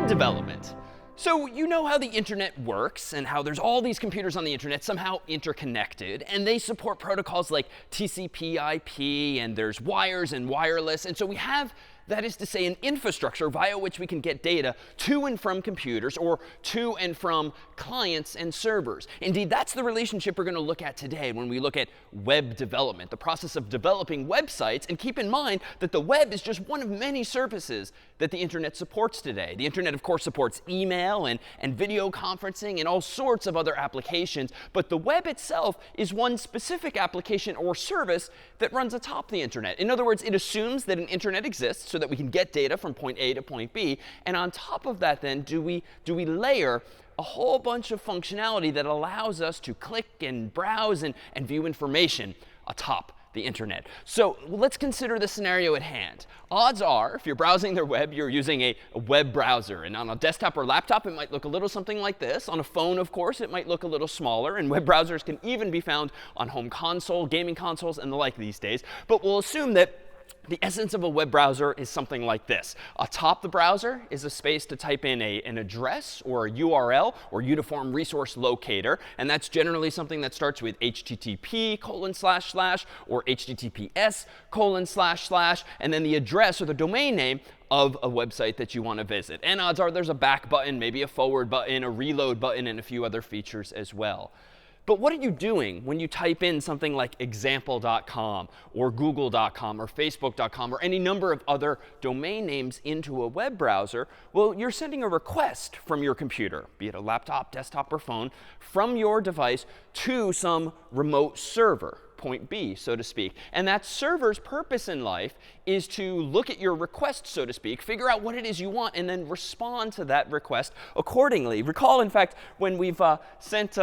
web development. So you know how the internet works and how there's all these computers on the internet somehow interconnected, and they support protocols like TCP/IP, and there's wires and wireless. And so we have, that is to say, an infrastructure via which we can get data to and from computers or to and from clients and servers. Indeed, that's the relationship we're going to look at today when we look at web development, the process of developing websites. And keep in mind that the web is just one of many services that the internet supports today. The internet, of course, supports email and video conferencing and all sorts of other applications. But the web itself is one specific application or service that runs atop the internet. In other words, it assumes that an internet exists so that we can get data from point A to point B. And on top of that, then, do we layer a whole bunch of functionality that allows us to click and browse and view information atop the internet. So let's consider the scenario at hand. Odds are, if you're browsing the web, you're using a web browser. And on a desktop or laptop, it might look a little something like this. On a phone, of course, it might look a little smaller. And web browsers can even be found on home console, gaming consoles, and the like these days. But we'll assume that the essence of a web browser is something like this. Atop the browser is a space to type in an address or a URL or uniform resource locator. And that's generally something that starts with http:// or https:// and then the address or the domain name of a website that you want to visit. And odds are there's a back button, maybe a forward button, a reload button, and a few other features as well. But what are you doing when you type in something like example.com or google.com or facebook.com or any number of other domain names into a web browser? Well, you're sending a request from your computer, be it a laptop, desktop, or phone, from your device to some remote server, point B, so to speak. And that server's purpose in life is to look at your request, so to speak, figure out what it is you want, and then respond to that request accordingly. Recall, in fact, when we've sent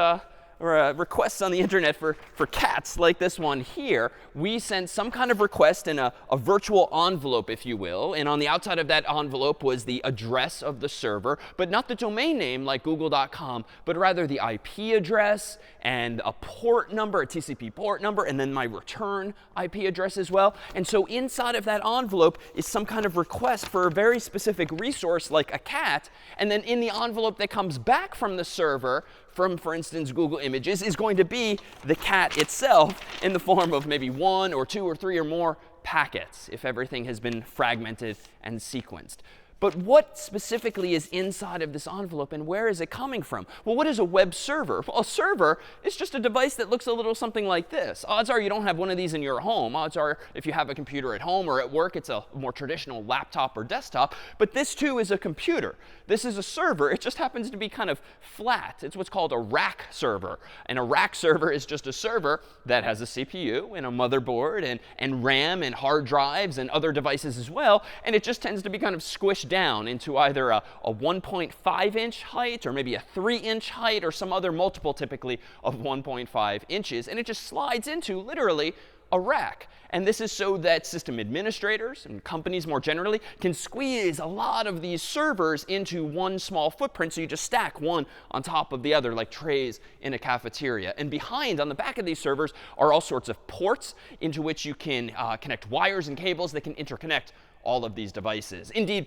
requests on the internet for cats like this one here, we sent some kind of request in a virtual envelope, if you will. And on the outside of that envelope was the address of the server, but not the domain name like google.com, but rather the IP address and a port number, a TCP port number, and then my return IP address as well. And so inside of that envelope is some kind of request for a very specific resource like a cat. And then in the envelope that comes back from the server, from, for instance, Google Images, is going to be the cat itself in the form of maybe 1 or 2 or 3 or more packets, if everything has been fragmented and sequenced. But what specifically is inside of this envelope, and where is it coming from? Well, what is a web server? Well, a server is just a device that looks a little something like this. Odds are you don't have one of these in your home. Odds are if you have a computer at home or at work, it's a more traditional laptop or desktop. But this, too, is a computer. This is a server. It just happens to be kind of flat. It's what's called a rack server. And a rack server is just a server that has a CPU and a motherboard and RAM and hard drives and other devices as well. And it just tends to be kind of squished down into either a 1.5-inch height or maybe a 3-inch height or some other multiple, typically, of 1.5 inches. And it just slides into, literally, a rack. And this is so that system administrators and companies more generally can squeeze a lot of these servers into one small footprint. So you just stack one on top of the other like trays in a cafeteria. And behind, on the back of these servers, are all sorts of ports into which you can connect wires and cables that can interconnect all of these devices. Indeed,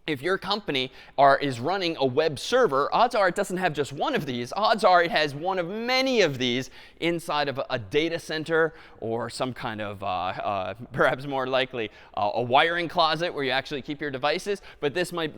if your company is running a web server, odds are it doesn't have just one of these. Odds are it has one of many of these inside of a data center or some kind of, perhaps more likely, a wiring closet where you actually keep your devices. But this might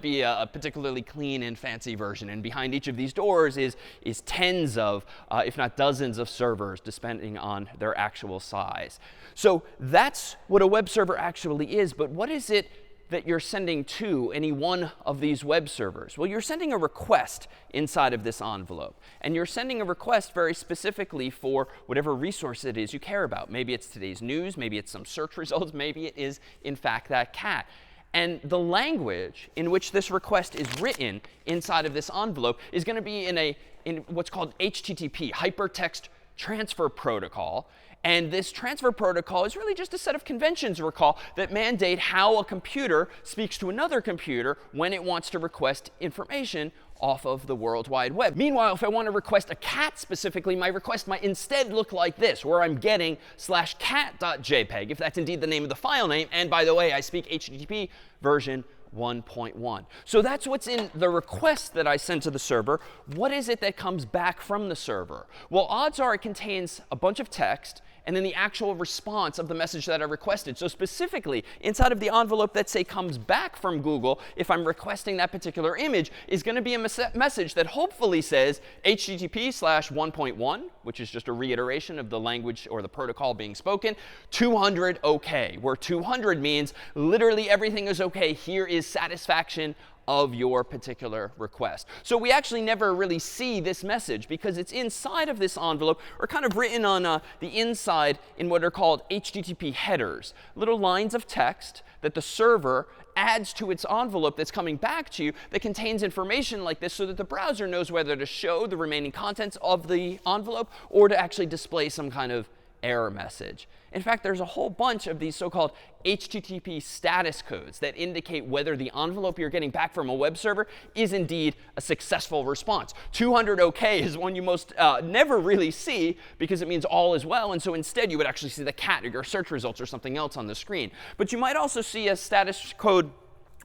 be a particularly clean and fancy version. And behind each of these doors is tens of, if not dozens of servers, depending on their actual size. So that's what a web server actually is. But what is it that you're sending to any one of these web servers? Well, you're sending a request inside of this envelope. And you're sending a request very specifically for whatever resource it is you care about. Maybe it's today's news. Maybe it's some search results. Maybe it is, in fact, that cat. And the language in which this request is written inside of this envelope is going to be in what's called HTTP, Hypertext Transfer Protocol. And this transfer protocol is really just a set of conventions, recall, that mandate how a computer speaks to another computer when it wants to request information off of the World Wide Web. Meanwhile, if I want to request a cat specifically, my request might instead look like this, where I'm getting /cat.jpg, if that's indeed the name of the file name. And by the way, I speak HTTP version 1.1. So that's what's in the request that I send to the server. What is it that comes back from the server? Well, odds are it contains a bunch of text and then the actual response of the message that I requested. So specifically, inside of the envelope that, say, comes back from Google, if I'm requesting that particular image, is going to be a message that hopefully says http/1.1, which is just a reiteration of the language or the protocol being spoken, 200 OK, where 200 means literally everything is OK. Here is satisfaction of your particular request. So we actually never really see this message because it's inside of this envelope, or kind of written on the inside in what are called HTTP headers, little lines of text that the server adds to its envelope that's coming back to you that contains information like this so that the browser knows whether to show the remaining contents of the envelope or to actually display some kind of error message. In fact, there's a whole bunch of these so-called HTTP status codes that indicate whether the envelope you're getting back from a web server is indeed a successful response. 200 OK is one you most never really see because it means all is well. And so instead, you would actually see the cat or your search results or something else on the screen. But you might also see a status code,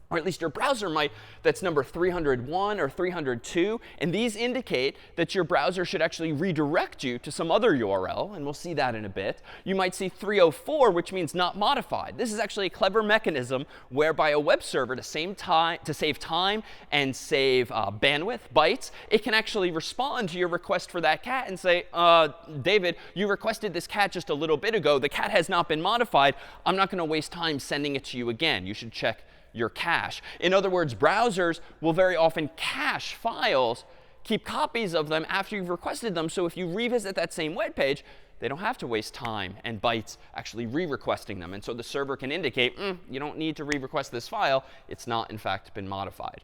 or at least your browser might, that's number 301 or 302. And these indicate that your browser should actually redirect you to some other URL. And we'll see that in a bit. You might see 304, which means not modified. This is actually a clever mechanism whereby a web server, to save time and save bandwidth, bytes, it can actually respond to your request for that cat and say, David, you requested this cat just a little bit ago. The cat has not been modified. I'm not going to waste time sending it to you again. You should check your cache. In other words, browsers will very often cache files, keep copies of them after you've requested them. So if you revisit that same web page, they don't have to waste time and bytes actually re-requesting them. And so the server can indicate, you don't need to re-request this file. It's not, in fact, been modified.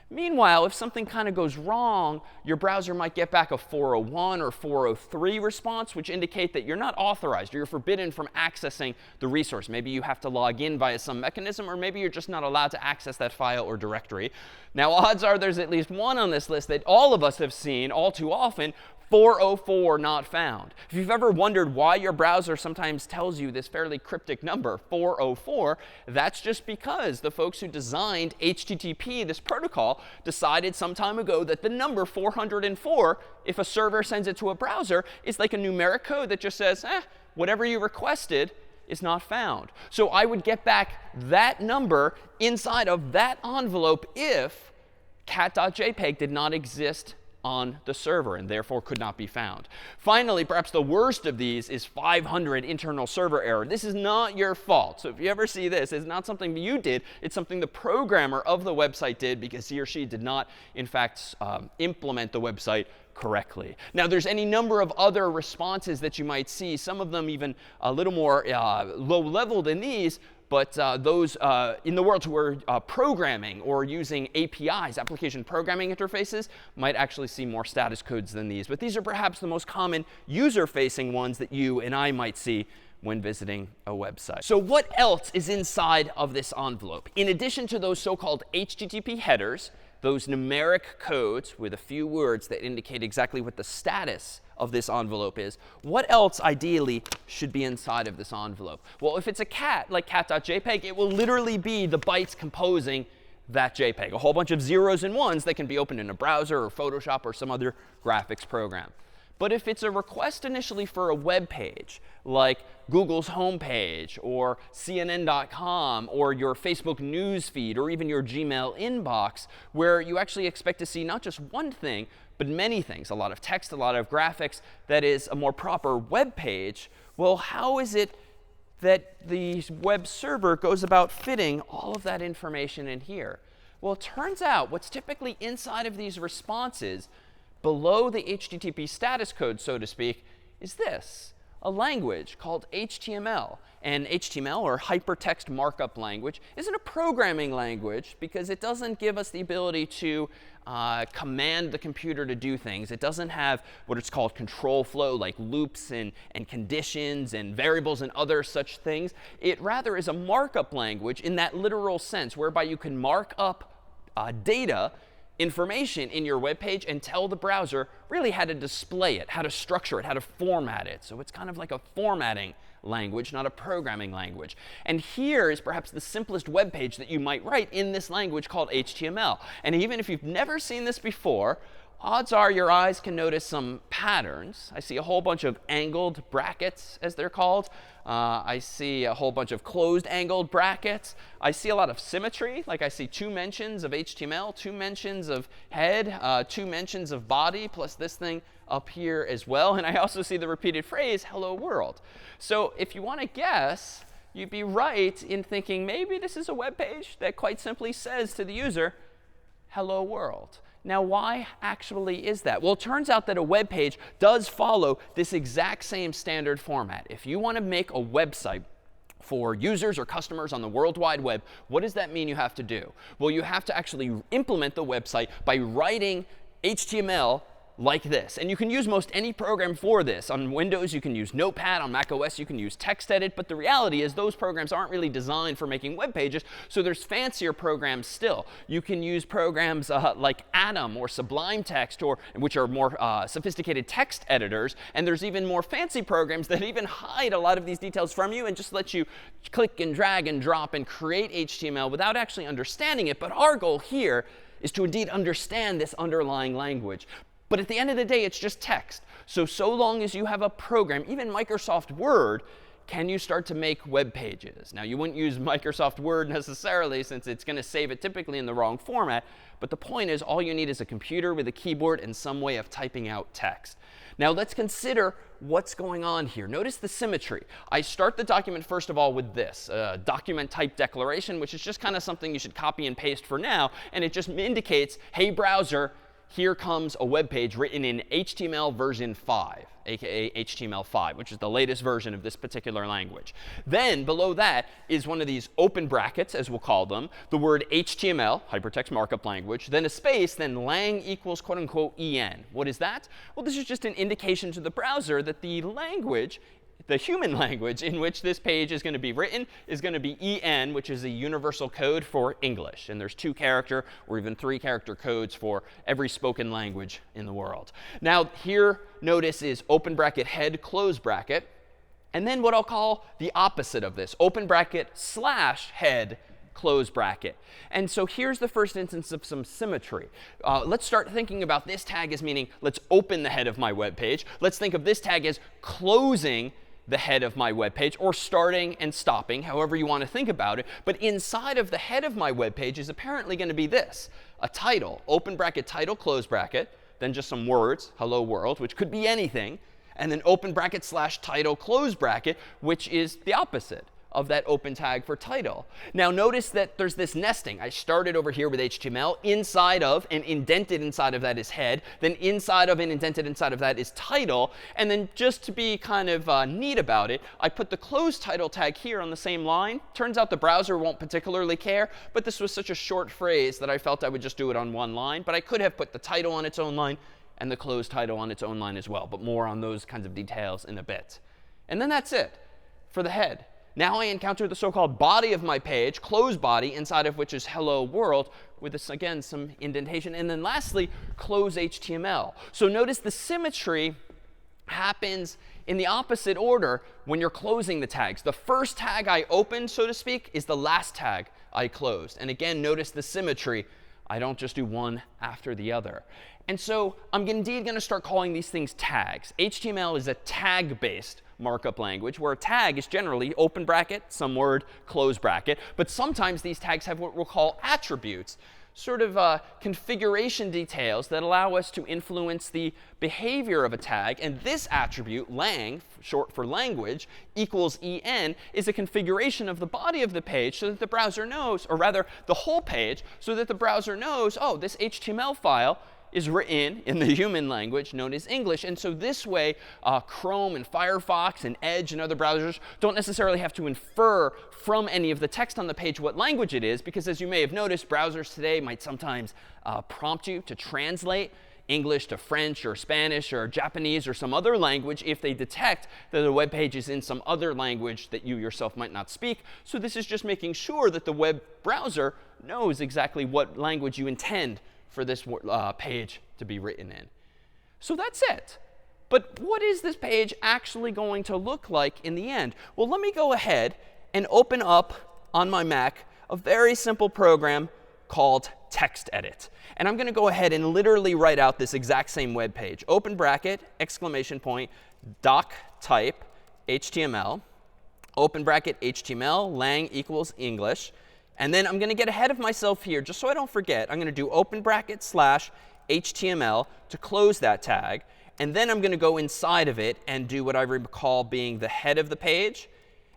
Meanwhile, if something kind of goes wrong, your browser might get back a 401 or 403 response, which indicate that you're not authorized or you're forbidden from accessing the resource. Maybe you have to log in via some mechanism, or maybe you're just not allowed to access that file or directory. Now, odds are there's at least one on this list that all of us have seen all too often. 404 not found. If you've ever wondered why your browser sometimes tells you this fairly cryptic number, 404, that's just because the folks who designed HTTP, this protocol, decided some time ago that the number 404, if a server sends it to a browser, is like a numeric code that just says, whatever you requested is not found. So I would get back that number inside of that envelope if cat.jpg did not exist on the server and therefore could not be found. Finally, perhaps the worst of these is 500 internal server error. This is not your fault. So if you ever see this, it's not something you did. It's something the programmer of the website did because he or she did not, in fact, implement the website correctly. Now, there's any number of other responses that you might see, some of them even a little more low level than these. But those in the world who are programming or using APIs, application programming interfaces, might actually see more status codes than these. But these are perhaps the most common user-facing ones that you and I might see when visiting a website. So what else is inside of this envelope? In addition to those so-called HTTP headers, those numeric codes with a few words that indicate exactly what the status of this envelope is, what else ideally should be inside of this envelope? Well, if it's a cat, like cat.jpg, it will literally be the bytes composing that JPEG, a whole bunch of zeros and ones that can be opened in a browser or Photoshop or some other graphics program. But if it's a request initially for a web page, like Google's homepage or CNN.com or your Facebook news feed or even your Gmail inbox, where you actually expect to see not just one thing, but many things, a lot of text, a lot of graphics, that is a more proper web page, well, how is it that the web server goes about fitting all of that information in here? Well, it turns out what's typically inside of these responses below the HTTP status code, so to speak, is this, a language called HTML. And HTML, or hypertext markup language, isn't a programming language because it doesn't give us the ability to command the computer to do things. It doesn't have what it's called control flow, like loops and conditions and variables and other such things. It rather is a markup language in that literal sense, whereby you can mark up data, information in your web page, and tell the browser really how to display it, how to structure it, how to format it. So it's kind of like a formatting language, not a programming language. And here is perhaps the simplest web page that you might write in this language called HTML. And even if you've never seen this before, odds are your eyes can notice some patterns. I see a whole bunch of angled brackets, as they're called. I see a whole bunch of closed angled brackets. I see a lot of symmetry, like I see 2 mentions of HTML, 2 mentions of head, 2 mentions of body, plus this thing up here as well. And I also see the repeated phrase, hello world. So if you want to guess, you'd be right in thinking maybe this is a web page that quite simply says to the user, hello world. Now, why actually is that? Well, it turns out that a web page does follow this exact same standard format. If you want to make a website for users or customers on the World Wide Web, what does that mean you have to do? Well, you have to actually implement the website by writing HTML like this. And you can use most any program for this. On Windows, you can use Notepad. On Mac OS, you can use TextEdit. But the reality is those programs aren't really designed for making web pages. So there's fancier programs still. You can use programs like Atom or Sublime Text, which are more sophisticated text editors. And there's even more fancy programs that even hide a lot of these details from you and just let you click and drag and drop and create HTML without actually understanding it. But our goal here is to indeed understand this underlying language. But at the end of the day, it's just text. So long as you have a program, even Microsoft Word, can you start to make web pages. Now, you wouldn't use Microsoft Word necessarily, since it's going to save it typically in the wrong format. But the point is, all you need is a computer with a keyboard and some way of typing out text. Now, let's consider what's going on here. Notice the symmetry. I start the document, first of all, with this, document type declaration, which is just kind of something you should copy and paste for now. And it just indicates, hey, browser, here comes a web page written in HTML version 5, aka HTML5, which is the latest version of this particular language. Then below that is one of these open brackets, as we'll call them, the word HTML, hypertext markup language, then a space, then lang equals quote unquote en. What is that? Well, this is just an indication to the browser that the language, the human language in which this page is going to be written is going to be en, which is a universal code for English. And there's 2-character or even 3-character codes for every spoken language in the world. Now, here, notice is open bracket head, close bracket. And then what I'll call the opposite of this, open bracket slash head, close bracket. And so here's the first instance of some symmetry. Let's start thinking about this tag as meaning let's open the head of my web page. Let's think of this tag as closing the head of my web page, or starting and stopping, however you want to think about it. But inside of the head of my web page is apparently going to be this, a title, open bracket title, close bracket, then just some words, hello world, which could be anything, and then open bracket slash title, close bracket, which is the opposite of that open tag for title. Now, notice that there's this nesting. I started over here with HTML. Inside of and indented inside of that is head. Then inside of and indented inside of that is title. And then just to be kind of neat about it, I put the close title tag here on the same line. Turns out the browser won't particularly care. But this was such a short phrase that I felt I would just do it on one line. But I could have put the title on its own line and the close title on its own line as well. But more on those kinds of details in a bit. And then that's it for the head. Now I encounter the so-called body of my page, close body, inside of which is hello world, with this, again, some indentation. And then lastly, close HTML. So notice the symmetry happens in the opposite order when you're closing the tags. The first tag I opened, so to speak, is the last tag I closed. And again, notice the symmetry. I don't just do one after the other. And so I'm indeed going to start calling these things tags. HTML is a tag-based markup language, where a tag is generally open bracket, some word, close bracket. But sometimes these tags have what we'll call attributes, sort of configuration details that allow us to influence the behavior of a tag. And this attribute, lang, short for language, equals en, is a configuration of the body of the page so that the browser knows, or rather the whole page, so that the browser knows, oh, this HTML file is written in the human language known as English. And so this way, Chrome and Firefox and Edge and other browsers don't necessarily have to infer from any of the text on the page what language it is, because as you may have noticed, browsers today might sometimes prompt you to translate English to French or Spanish or Japanese or some other language if they detect that the web page is in some other language that you yourself might not speak. So this is just making sure that the web browser knows exactly what language you intend for this page to be written in. So that's it. But what is this page actually going to look like in the end? Well, let me go ahead and open up on my Mac a very simple program called TextEdit. And I'm going to go ahead and literally write out this exact same web page. Open bracket, exclamation point, doc type, HTML, open bracket, HTML, lang equals English. And then I'm going to get ahead of myself here, just so I don't forget. I'm going to do open bracket slash HTML to close that tag. And then I'm going to go inside of it and do what I recall being the head of the page.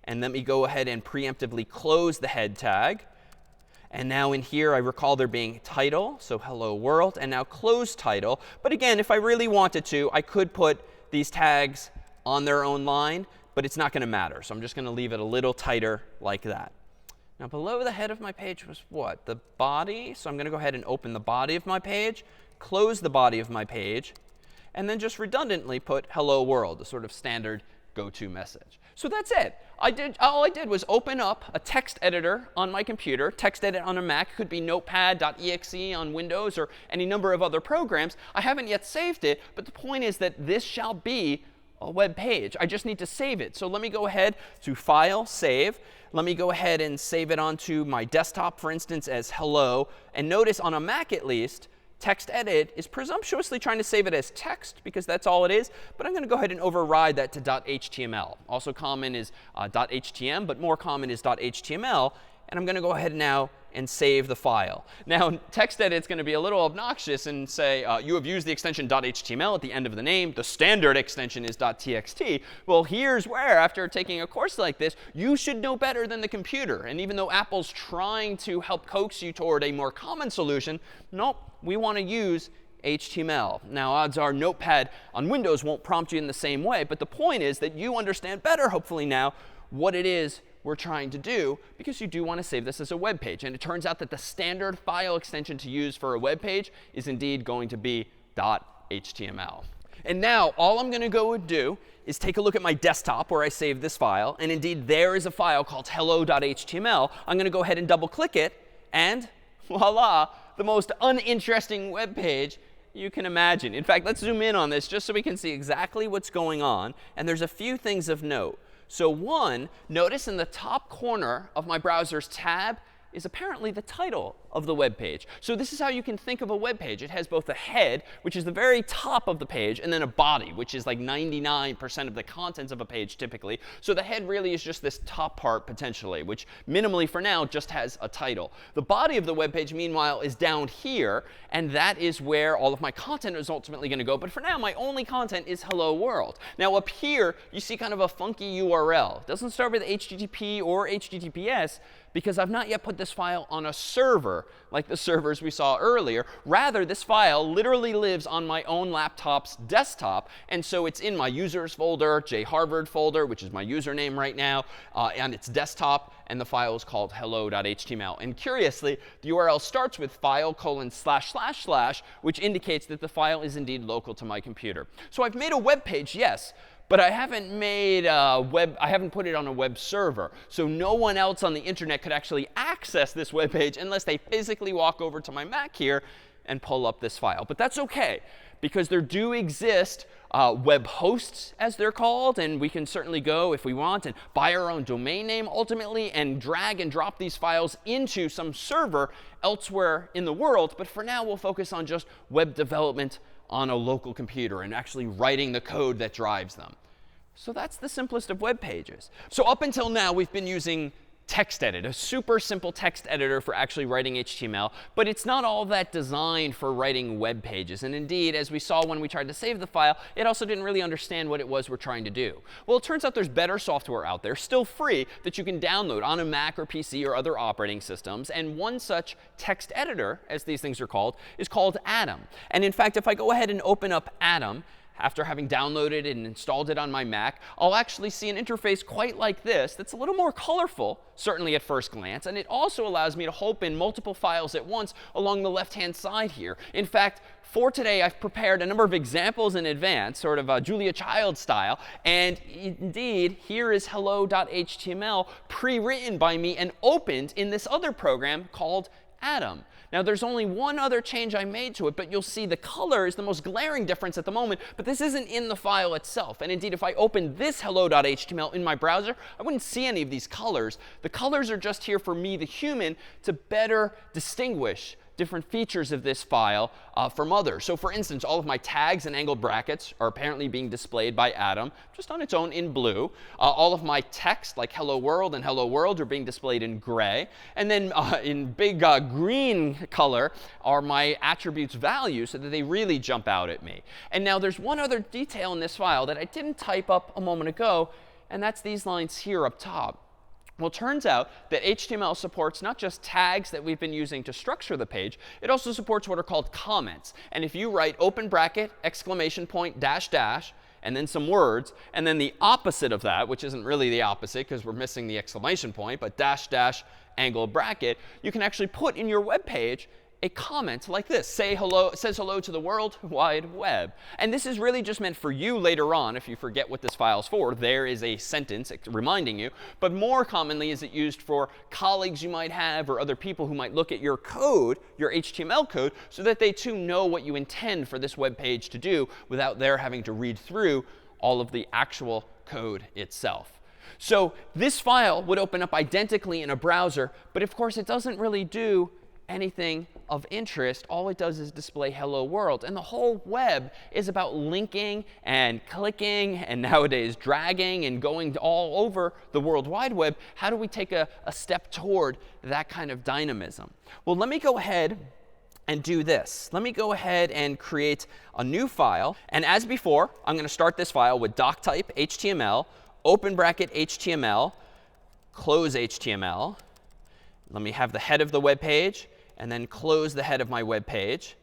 And let me go ahead and preemptively close the head tag. And now in here, I recall there being title, so hello world, and now close title. But again, if I really wanted to, I could put these tags on their own line, but it's not going to matter. So I'm just going to leave it a little tighter like that. Now below the head of my page was what? The body. So I'm going to go ahead and open the body of my page, close the body of my page, and then just redundantly put hello world, the sort of standard go-to message. So that's it. All I did was open up a text editor on my computer. TextEdit on a Mac could be notepad.exe on Windows or any number of other programs. I haven't yet saved it, but the point is that this shall be a web page. I just need to save it. So let me go ahead to File, Save. Let me go ahead and save it onto my desktop, for instance, as hello. And notice on a Mac at least, TextEdit is presumptuously trying to save it as text because that's all it is. But I'm going to go ahead and override that to .html. Also common is .htm, but more common is .html. And I'm going to go ahead now and save the file. Now, TextEdit is going to be a little obnoxious and say, you have used the extension .html at the end of the name. The standard extension is .txt. Well, here's where, after taking a course like this, you should know better than the computer. And even though Apple's trying to help coax you toward a more common solution, nope, we want to use HTML. Now, odds are Notepad on Windows won't prompt you in the same way. But the point is that you understand better, hopefully now, what it is we're trying to do, because you do want to save this as a web page. And it turns out that the standard file extension to use for a web page is indeed going to be .html. And now all I'm going to go and do is take a look at my desktop where I saved this file. And indeed, there is a file called hello.html. I'm going to go ahead and double click it. And voila, the most uninteresting web page you can imagine. In fact, let's zoom in on this just so we can see exactly what's going on. And there's a few things of note. So one, notice in the top corner of my browser's tab is apparently the title of the web page. So this is how you can think of a web page. It has both a head, which is the very top of the page, and then a body, which is like 99% of the contents of a page typically. So the head really is just this top part potentially, which minimally for now just has a title. The body of the web page, meanwhile, is down here, and that is where all of my content is ultimately going to go. But for now, my only content is hello world. Now up here, you see kind of a funky URL. It doesn't start with HTTP or HTTPS, because I've not yet put this file on a server like the servers we saw earlier. Rather, this file literally lives on my own laptop's desktop. And so it's in my users folder, jharvard folder, which is my username right now, on its desktop. And the file is called hello.html. And curiously, the URL starts with file:///, which indicates that the file is indeed local to my computer. So I've made a web page, yes. But I haven't put it on a web server. So no one else on the internet could actually access this web page unless they physically walk over to my Mac here and pull up this file. But that's OK, because there do exist web hosts, as they're called. And we can certainly go, if we want, and buy our own domain name ultimately and drag and drop these files into some server elsewhere in the world. But for now, we'll focus on just web development on a local computer and actually writing the code that drives them. So that's the simplest of web pages. So up until now, we've been using TextEdit, a super simple text editor for actually writing HTML. But it's not all that designed for writing web pages. And indeed, as we saw when we tried to save the file, it also didn't really understand what it was we're trying to do. Well, it turns out there's better software out there, still free, that you can download on a Mac or PC or other operating systems. And one such text editor, as these things are called, is called Atom. And in fact, if I go ahead and open up Atom, after having downloaded and installed it on my Mac, I'll actually see an interface quite like this that's a little more colorful, certainly at first glance. And it also allows me to open multiple files at once along the left-hand side here. In fact, for today, I've prepared a number of examples in advance, sort of Julia Child style. And indeed, here is hello.html pre-written by me and opened in this other program called Atom. Now, there's only one other change I made to it, but you'll see the color is the most glaring difference at the moment. But this isn't in the file itself. And indeed, if I open this hello.html in my browser, I wouldn't see any of these colors. The colors are just here for me, the human, to better distinguish different features of this file from others. So for instance, all of my tags and angled brackets are apparently being displayed by Atom just on its own in blue. All of my text, like hello world and hello world, are being displayed in gray. And then in big green color are my attributes values so that they really jump out at me. And now there's one other detail in this file that I didn't type up a moment ago, and that's these lines here up top. Well, it turns out that HTML supports not just tags that we've been using to structure the page, it also supports what are called comments. And if you write open bracket, exclamation point, dash, dash, and then some words, and then the opposite of that, which isn't really the opposite because we're missing the exclamation point, but dash, dash, angled bracket, you can actually put in your web page a comment like this. Says hello to the World Wide Web. And this is really just meant for you later on. If you forget what this file is for, there is a sentence reminding you. But more commonly is it used for colleagues you might have or other people who might look at your code, your HTML code, so that they too know what you intend for this web page to do without their having to read through all of the actual code itself. So this file would open up identically in a browser, but of course it doesn't really do anything of interest. All it does is display hello world. And the whole web is about linking and clicking and nowadays dragging and going all over the World Wide Web. How do we take a step toward that kind of dynamism? Well, let me go ahead and do this. Let me go ahead and create a new file. And as before, I'm going to start this file with doctype HTML, open bracket HTML, close HTML. Let me have the head of the web page, and then close the head of my web page.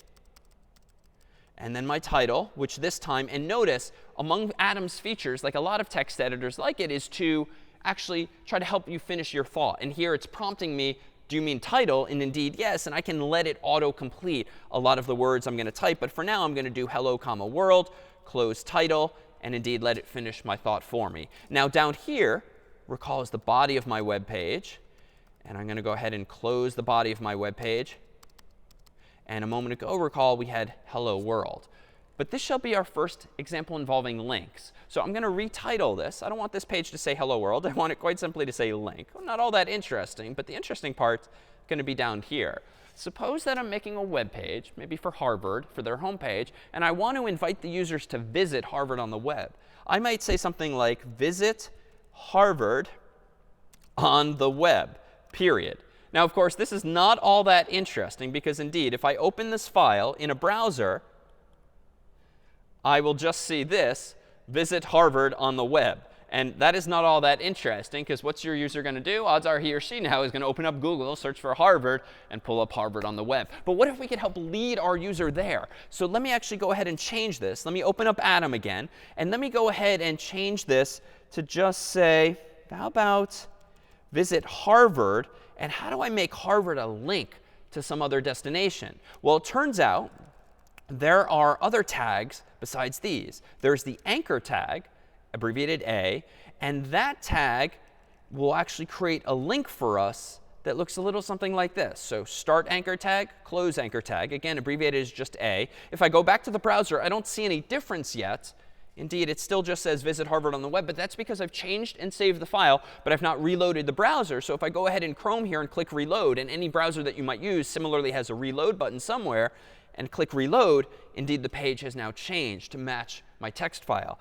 And then my title, which this time, and notice, among Atom's features, like a lot of text editors like it, is to actually try to help you finish your thought. And here it's prompting me, do you mean title? And indeed, yes. And I can let it auto-complete a lot of the words I'm going to type. But for now, I'm going to do hello, comma, world, close title, and indeed let it finish my thought for me. Now down here, recall, is the body of my web page. And I'm going to go ahead and close the body of my web page. And a moment ago, recall, we had hello world. But this shall be our first example involving links. So I'm going to retitle this. I don't want this page to say hello world. I want it quite simply to say link. Well, not all that interesting, but the interesting part's going to be down here. Suppose that I'm making a web page, maybe for Harvard, for their homepage, and I want to invite the users to visit Harvard on the web. I might say something like visit Harvard on the web. Period. Now, of course, this is not all that interesting because, indeed, if I open this file in a browser, I will just see this, visit Harvard on the web. And that is not all that interesting because what's your user going to do? Odds are he or she now is going to open up Google, search for Harvard, and pull up Harvard on the web. But what if we could help lead our user there? So let me actually go ahead and change this. Let me open up Atom again. And let me go ahead and change this to just say, how about visit Harvard, and how do I make Harvard a link to some other destination? Well, it turns out there are other tags besides these. There's the anchor tag, abbreviated A, and that tag will actually create a link for us that looks a little something like this. So start anchor tag, close anchor tag. Again, abbreviated is just A. If I go back to the browser, I don't see any difference yet. Indeed, it still just says visit Harvard on the web, but that's because I've changed and saved the file, but I've not reloaded the browser. So if I go ahead in Chrome here and click reload, and any browser that you might use similarly has a reload button somewhere, and click reload, indeed the page has now changed to match my text file.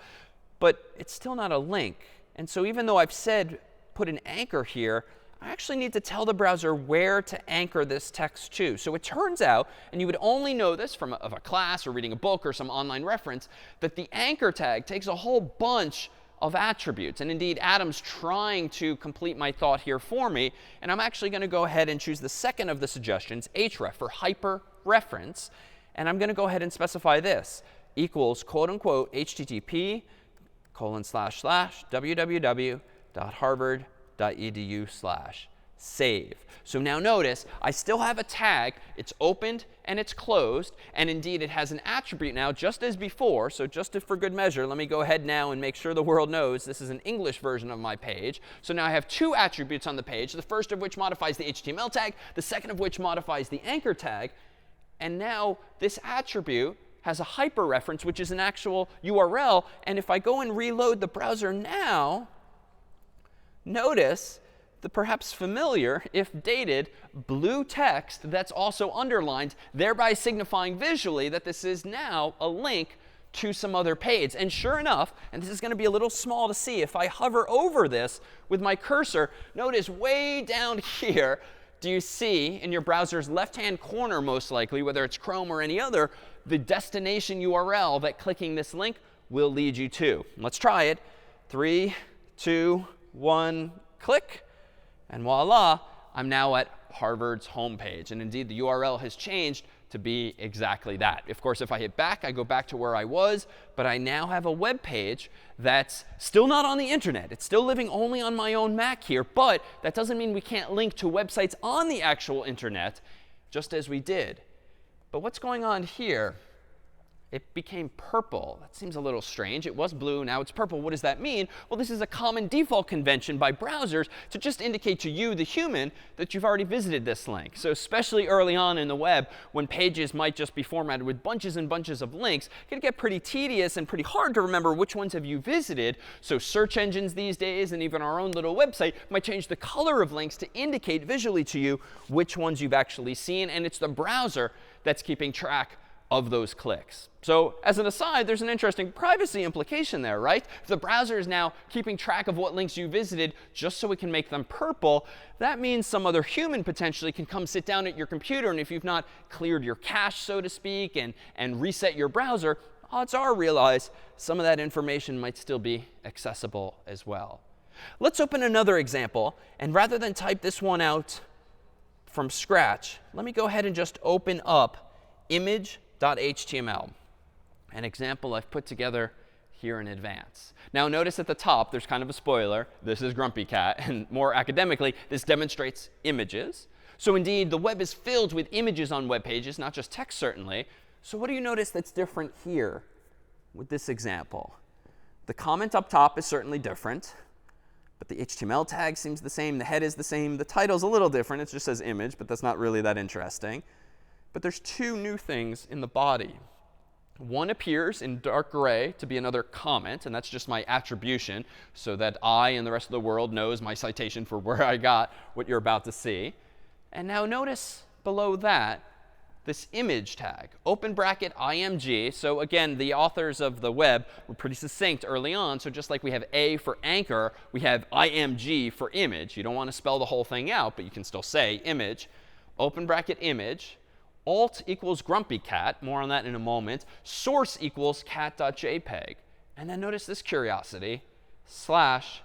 But it's still not a link. And so even though I've said put an anchor here, I actually need to tell the browser where to anchor this text to. So it turns out, and you would only know this from a class or reading a book or some online reference, that the anchor tag takes a whole bunch of attributes. And indeed, Atom's trying to complete my thought here for me. And I'm actually going to go ahead and choose the second of the suggestions, href, for hyperreference. And I'm going to go ahead and specify this, equals, quote unquote, http://www.harvard.edu/. save. So now notice, I still have a tag. It's opened and it's closed. And indeed, it has an attribute now, just as before. So just for good measure, let me go ahead now and make sure the world knows this is an English version of my page. So now I have two attributes on the page, the first of which modifies the HTML tag, the second of which modifies the anchor tag. And now this attribute has a hyperreference, which is an actual URL. And if I go and reload the browser now, notice the perhaps familiar, if dated, blue text that's also underlined, thereby signifying visually that this is now a link to some other page. And sure enough, and this is going to be a little small to see, if I hover over this with my cursor, notice way down here, do you see in your browser's left-hand corner, most likely, whether it's Chrome or any other, the destination URL that clicking this link will lead you to. Let's try it. 3, 2, 1, click. And voila, I'm now at Harvard's homepage. And indeed, the URL has changed to be exactly that. Of course, if I hit back, I go back to where I was. But I now have a web page that's still not on the internet. It's still living only on my own Mac here. But that doesn't mean we can't link to websites on the actual internet, just as we did. But what's going on here? It became purple. That seems a little strange. It was blue, now it's purple. What does that mean? Well, this is a common default convention by browsers to just indicate to you, the human, that you've already visited this link. So especially early on in the web, when pages might just be formatted with bunches and bunches of links, it can get pretty tedious and pretty hard to remember which ones have you visited. So search engines these days, and even our own little website, might change the color of links to indicate visually to you which ones you've actually seen. And it's the browser that's keeping track of those clicks. So as an aside, there's an interesting privacy implication there, right? If the browser is now keeping track of what links you visited just so we can make them purple, that means some other human potentially can come sit down at your computer, and if you've not cleared your cache, so to speak, and reset your browser, odds are, realize, some of that information might still be accessible as well. Let's open another example, and rather than type this one out from scratch, let me go ahead and just open up image.html, an example I've put together here in advance. Now notice at the top, there's kind of a spoiler. This is Grumpy Cat. And more academically, this demonstrates images. So indeed, the web is filled with images on web pages, not just text, certainly. So what do you notice that's different here with this example? The comment up top is certainly different. But the HTML tag seems the same. The head is the same. The title's a little different. It just says image, but that's not really that interesting. But there's two new things in the body. One appears in dark gray to be another comment, and that's just my attribution so that I and the rest of the world knows my citation for where I got what you're about to see. And now notice below that this image tag, open bracket img. So again, the authors of the web were pretty succinct early on. So just like we have A for anchor, we have img for image. You don't want to spell the whole thing out, but you can still say image, open bracket image. Alt equals grumpy cat. More on that in a moment. Source equals cat.jpg. And then notice this curiosity, slash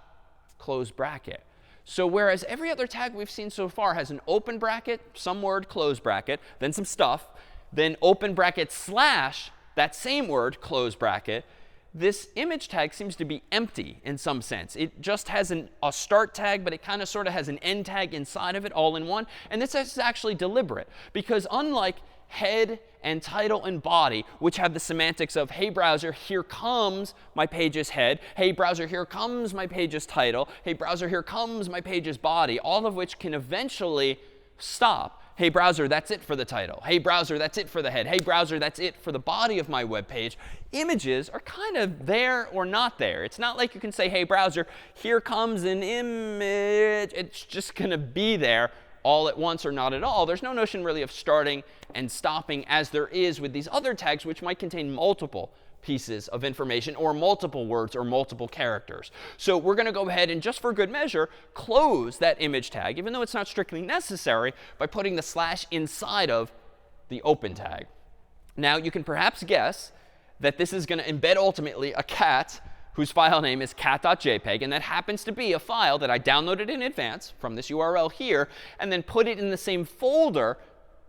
close bracket. So whereas every other tag we've seen so far has an open bracket, some word, close bracket, then some stuff, then open bracket slash that same word, close bracket, this image tag seems to be empty in some sense. It just has a start tag, but it kind of sort of has an end tag inside of it all in one. And this is actually deliberate, because unlike head and title and body, which have the semantics of, hey, browser, here comes my page's head. Hey, browser, here comes my page's title. Hey, browser, here comes my page's body, all of which can eventually stop. Hey, browser, that's it for the title. Hey, browser, that's it for the head. Hey, browser, that's it for the body of my web page. Images are kind of there or not there. It's not like you can say, hey, browser, here comes an image. It's just going to be there all at once or not at all. There's no notion really of starting and stopping as there is with these other tags, which might contain multiple pieces of information or multiple words or multiple characters. So we're going to go ahead and, just for good measure, close that image tag, even though it's not strictly necessary, by putting the slash inside of the open tag. Now you can perhaps guess that this is going to embed ultimately a cat whose file name is cat.jpg, and that happens to be a file that I downloaded in advance from this URL here, and then put it in the same folder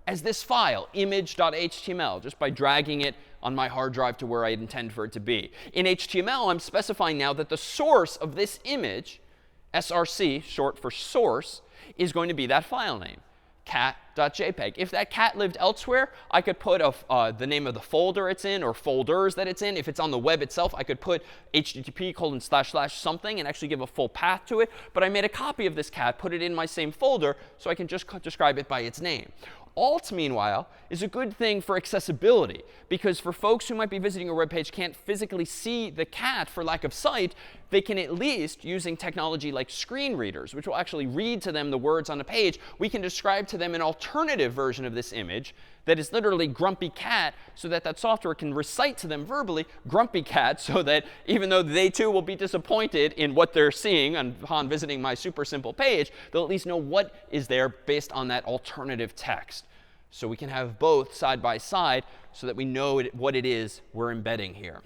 as this file, image.html, just by dragging it on my hard drive to where I intend for it to be. In HTML, I'm specifying now that the source of this image src, short for source, is going to be that file name, cat.jpg. If that cat lived elsewhere, I could put the name of the folder it's in or folders that it's in. If it's on the web itself, I could put http:// something and actually give a full path to it. But I made a copy of this cat, put it in my same folder, so I can just describe it by its name. Alt, meanwhile, is a good thing for accessibility, because for folks who might be visiting a web page can't physically see the cat for lack of sight, they can at least, using technology like screen readers, which will actually read to them the words on a page, we can describe to them an alternative version of this image that is literally grumpy cat, so that that software can recite to them verbally grumpy cat, so that even though they too will be disappointed in what they're seeing upon visiting my super simple page, they'll at least know what is there based on that alternative text. So we can have both side by side so that we know what it is we're embedding here.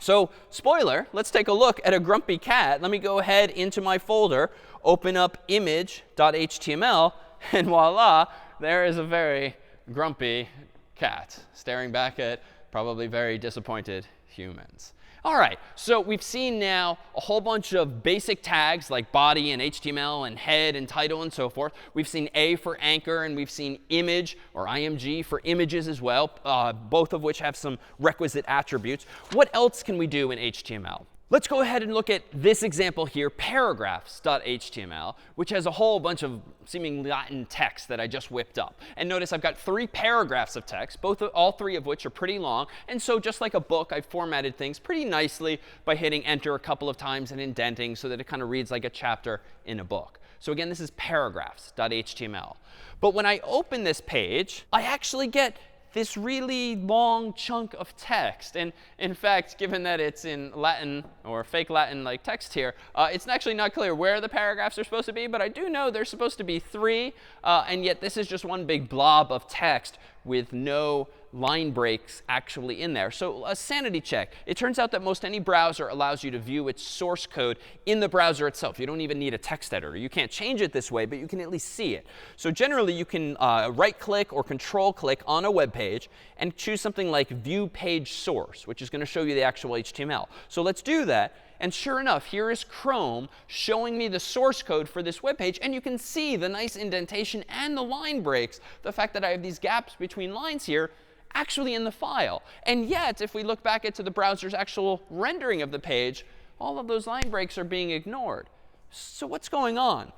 So spoiler, let's take a look at a grumpy cat. Let me go ahead into my folder, open up image.html, and voila, there is a very grumpy cat staring back at probably very disappointed humans. All right, so we've seen now a whole bunch of basic tags like body and HTML and head and title and so forth. We've seen A for anchor, and we've seen image or img for images as well, both of which have some requisite attributes. What else can we do in HTML? Let's go ahead and look at this example here, paragraphs.html, which has a whole bunch of seeming Latin text that I just whipped up. And notice I've got 3 paragraphs of text, all 3 of which are pretty long. And so just like a book, I've formatted things pretty nicely by hitting enter a couple of times and indenting so that it kind of reads like a chapter in a book. So again, this is paragraphs.html. But when I open this page, I actually get this really long chunk of text. And in fact, given that it's in Latin or fake Latin like text here, it's actually not clear where the paragraphs are supposed to be. But I do know there's supposed to be 3. And yet this is just one big blob of text with no line breaks actually in there. So a sanity check. It turns out that most any browser allows you to view its source code in the browser itself. You don't even need a text editor. You can't change it this way, but you can at least see it. So generally, you can right-click or control-click on a web page and choose something like View Page Source, which is going to show you the actual HTML. So let's do that. And sure enough, here is Chrome showing me the source code for this web page. And you can see the nice indentation and the line breaks, the fact that I have these gaps between lines here, actually in the file. And yet, if we look back into the browser's actual rendering of the page, all of those line breaks are being ignored. So what's going on?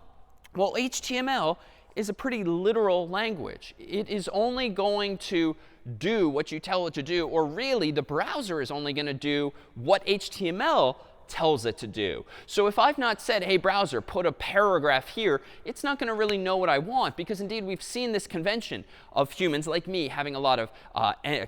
Well, HTML is a pretty literal language. It is only going to do what you tell it to do, or really, the browser is only going to do what HTML tells it to do. So if I've not said, hey, browser, put a paragraph here, it's not going to really know what I want, because indeed we've seen this convention of humans like me having a lot of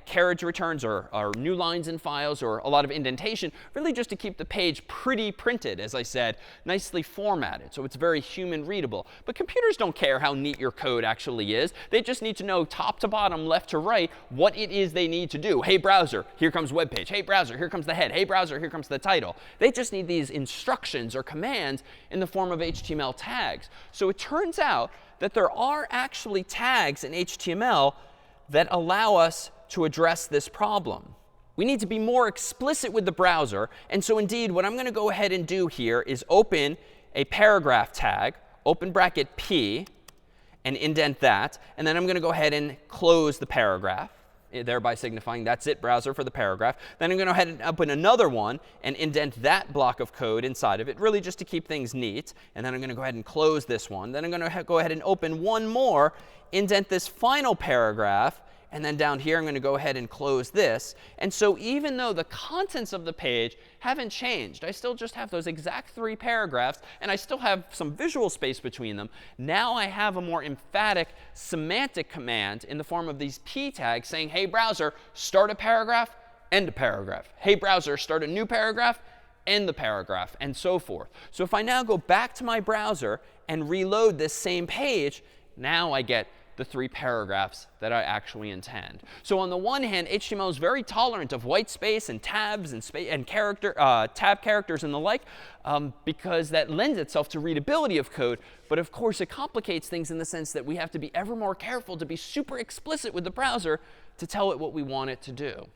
carriage returns or new lines in files or a lot of indentation, really just to keep the page pretty printed, as I said, nicely formatted. So it's very human readable. But computers don't care how neat your code actually is. They just need to know top to bottom, left to right, what it is they need to do. Hey, browser, here comes web page. Hey, browser, here comes the head. Hey, browser, here comes the title. They just need these instructions or commands in the form of HTML tags. So it turns out that there are actually tags in HTML that allow us to address this problem. We need to be more explicit with the browser. And so indeed, what I'm going to go ahead and do here is open a paragraph tag, open bracket P, and indent that. And then I'm going to go ahead and close the paragraph, thereby signifying that's it, browser, for the paragraph. Then I'm going to go ahead and open another one and indent that block of code inside of it, really just to keep things neat. And then I'm going to go ahead and close this one. Then I'm going to go ahead and open one more, indent this final paragraph. And then down here, I'm going to go ahead and close this. And so even though the contents of the page haven't changed, I still just have those exact 3 paragraphs, and I still have some visual space between them. Now I have a more emphatic semantic command in the form of these P tags saying, hey, browser, start a paragraph, end a paragraph. Hey, browser, start a new paragraph, end the paragraph, and so forth. So if I now go back to my browser and reload this same page, now I get the 3 paragraphs that I actually intend. So on the one hand, HTML is very tolerant of white space and tabs and tab characters and the like, because that lends itself to readability of code. But of course, it complicates things in the sense that we have to be ever more careful to be super explicit with the browser to tell it what we want it to do.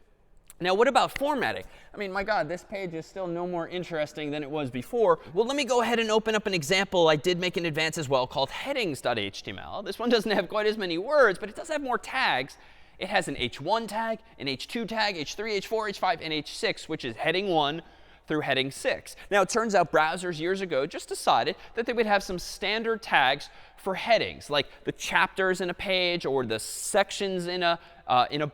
Now, what about formatting? I mean, my God, this page is still no more interesting than it was before. Well, let me go ahead and open up an example I did make in advance as well called headings.html. This one doesn't have quite as many words, but it does have more tags. It has an H1 tag, an H2 tag, H3, H4, H5, and H6, which is heading 1 through heading 6. Now, it turns out browsers years ago just decided that they would have some standard tags for headings, like the chapters in a page or the sections in a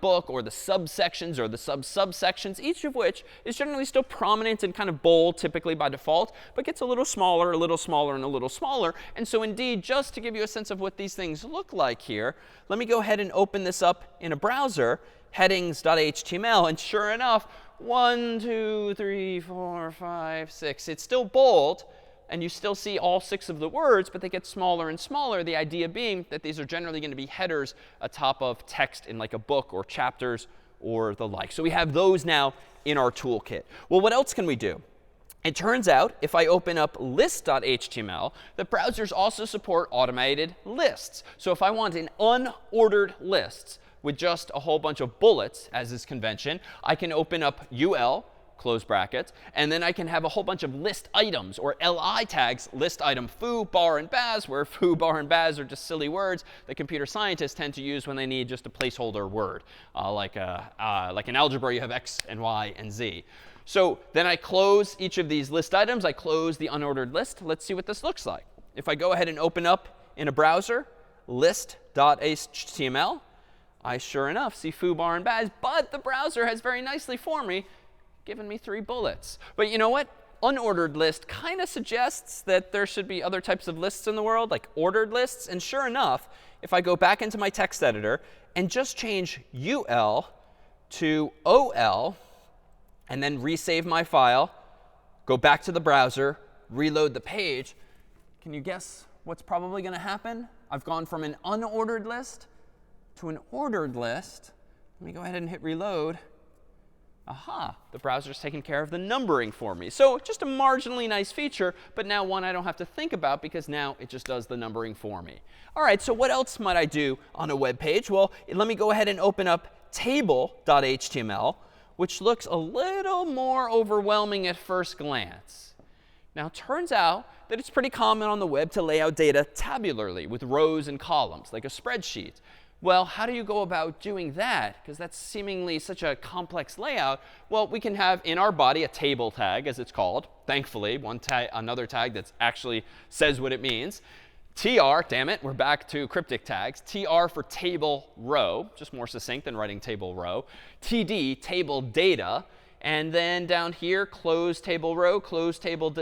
book or the subsections or the subsections, each of which is generally still prominent and kind of bold typically by default, but gets a little smaller, a little smaller, and a little smaller. And so indeed, just to give you a sense of what these things look like here, let me go ahead and open this up in a browser, headings.html, and sure enough, 1, 2, 3, 4, 5, 6. It's still bold, and you still see all 6 of the words, but they get smaller and smaller. The idea being that these are generally going to be headers atop of text in like a book or chapters or the like. So we have those now in our toolkit. Well, what else can we do? It turns out if I open up list.html, the browsers also support automated lists. So if I want an unordered list with just a whole bunch of bullets, as is convention, I can open up ul, close brackets, and then I can have a whole bunch of list items, or li tags, list item foo, bar, and baz, where foo, bar, and baz are just silly words that computer scientists tend to use when they need just a placeholder word. Like in algebra, you have x and y and z. So then I close each of these list items. I close the unordered list. Let's see what this looks like. If I go ahead and open up in a browser list.html, I sure enough see foo, bar, and baz, but the browser has very nicely for me given me 3 bullets. But you know what? Unordered list kind of suggests that there should be other types of lists in the world, like ordered lists. And sure enough, if I go back into my text editor and just change ul to ol, and then resave my file, go back to the browser, reload the page, can you guess what's probably going to happen? I've gone from an unordered list to an ordered list. Let me go ahead and hit reload. Aha, the browser's taken care of the numbering for me. So just a marginally nice feature, but now one I don't have to think about because now it just does the numbering for me. All right, so what else might I do on a web page? Well, let me go ahead and open up table.html, which looks a little more overwhelming at first glance. Now, it turns out that it's pretty common on the web to lay out data tabularly with rows and columns, like a spreadsheet. Well, how do you go about doing that? Because that's seemingly such a complex layout. Well, we can have in our body a table tag, as it's called. Thankfully, another tag that actually says what it means. tr, damn it, we're back to cryptic tags. tr for table row, just more succinct than writing table row. td, table data. And then down here, close table row, close table,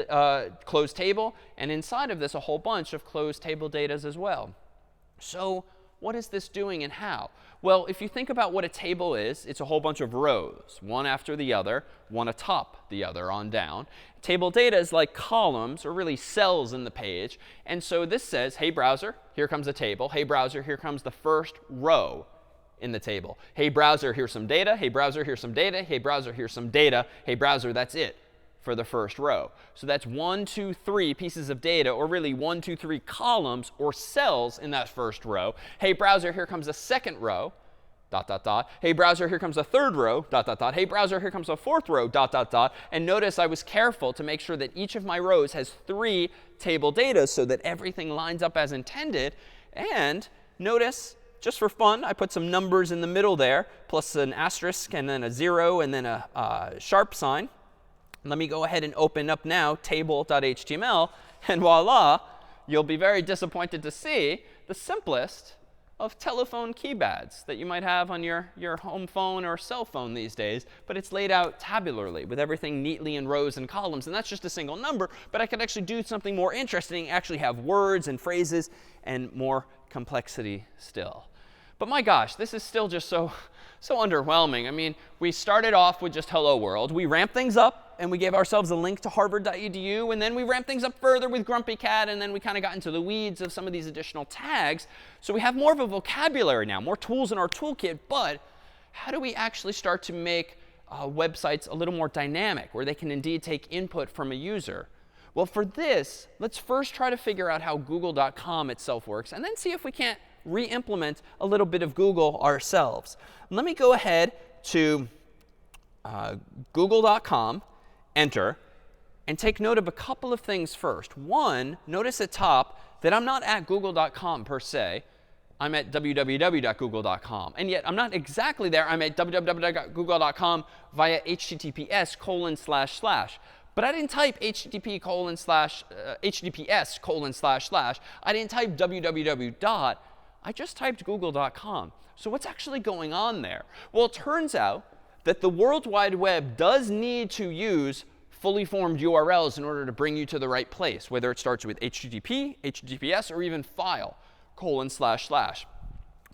close table. And inside of this, a whole bunch of closed table datas as well. So what is this doing and how? Well, if you think about what a table is, it's a whole bunch of rows, one after the other, one atop the other on down. Table data is like columns, or really cells in the page. And so this says, hey, browser, here comes a table. Hey, browser, here comes the first row in the table. Hey, browser, here's some data. Hey, browser, here's some data. Hey, browser, here's some data. Hey, browser, that's it for the first row. So that's 1, 2, 3 pieces of data, or really 1, 2, 3 columns or cells in that first row. Hey, browser, here comes a second row, dot, dot, dot. Hey, browser, here comes a third row, dot, dot, dot. Hey, browser, here comes a fourth row, dot, dot, dot. And notice I was careful to make sure that each of my rows has 3 table data so that everything lines up as intended. And notice, just for fun, I put some numbers in the middle there, plus an asterisk and then a 0 and then a sharp sign. Let me go ahead and open up now table.html, and voila, you'll be very disappointed to see the simplest of telephone keypads that you might have on your home phone or cell phone these days. But it's laid out tabularly with everything neatly in rows and columns. And that's just a single number. But I could actually do something more interesting, actually have words and phrases and more complexity still. But my gosh, this is still just so underwhelming. I mean, we started off with just hello world. We ramped things up, and we gave ourselves a link to harvard.edu. And then we ramped things up further with grumpy cat. And then we kind of got into the weeds of some of these additional tags. So we have more of a vocabulary now, more tools in our toolkit. But how do we actually start to make websites a little more dynamic, where they can indeed take input from a user? Well, for this, let's first try to figure out how Google.com itself works, and then see if we can't re-implement a little bit of Google ourselves. Let me go ahead to google.com, enter, and take note of a couple of things first. One, notice at top that I'm not at google.com per se. I'm at www.google.com. And yet I'm not exactly there. I'm at www.google.com via https://. But I didn't type https://. I didn't type www. I just typed google.com. So what's actually going on there? Well, it turns out that the World Wide Web does need to use fully formed URLs in order to bring you to the right place, whether it starts with HTTP, HTTPS, or even file, : //.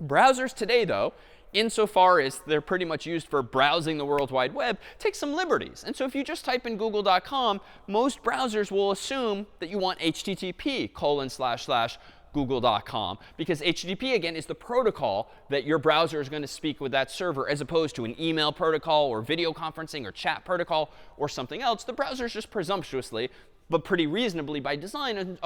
Browsers today, though, insofar as they're pretty much used for browsing the World Wide Web, take some liberties. And so if you just type in google.com, most browsers will assume that you want HTTP : / google.com, because HTTP, again, is the protocol that your browser is going to speak with that server, as opposed to an email protocol or video conferencing or chat protocol or something else. The browser is just presumptuously, but pretty reasonably by design,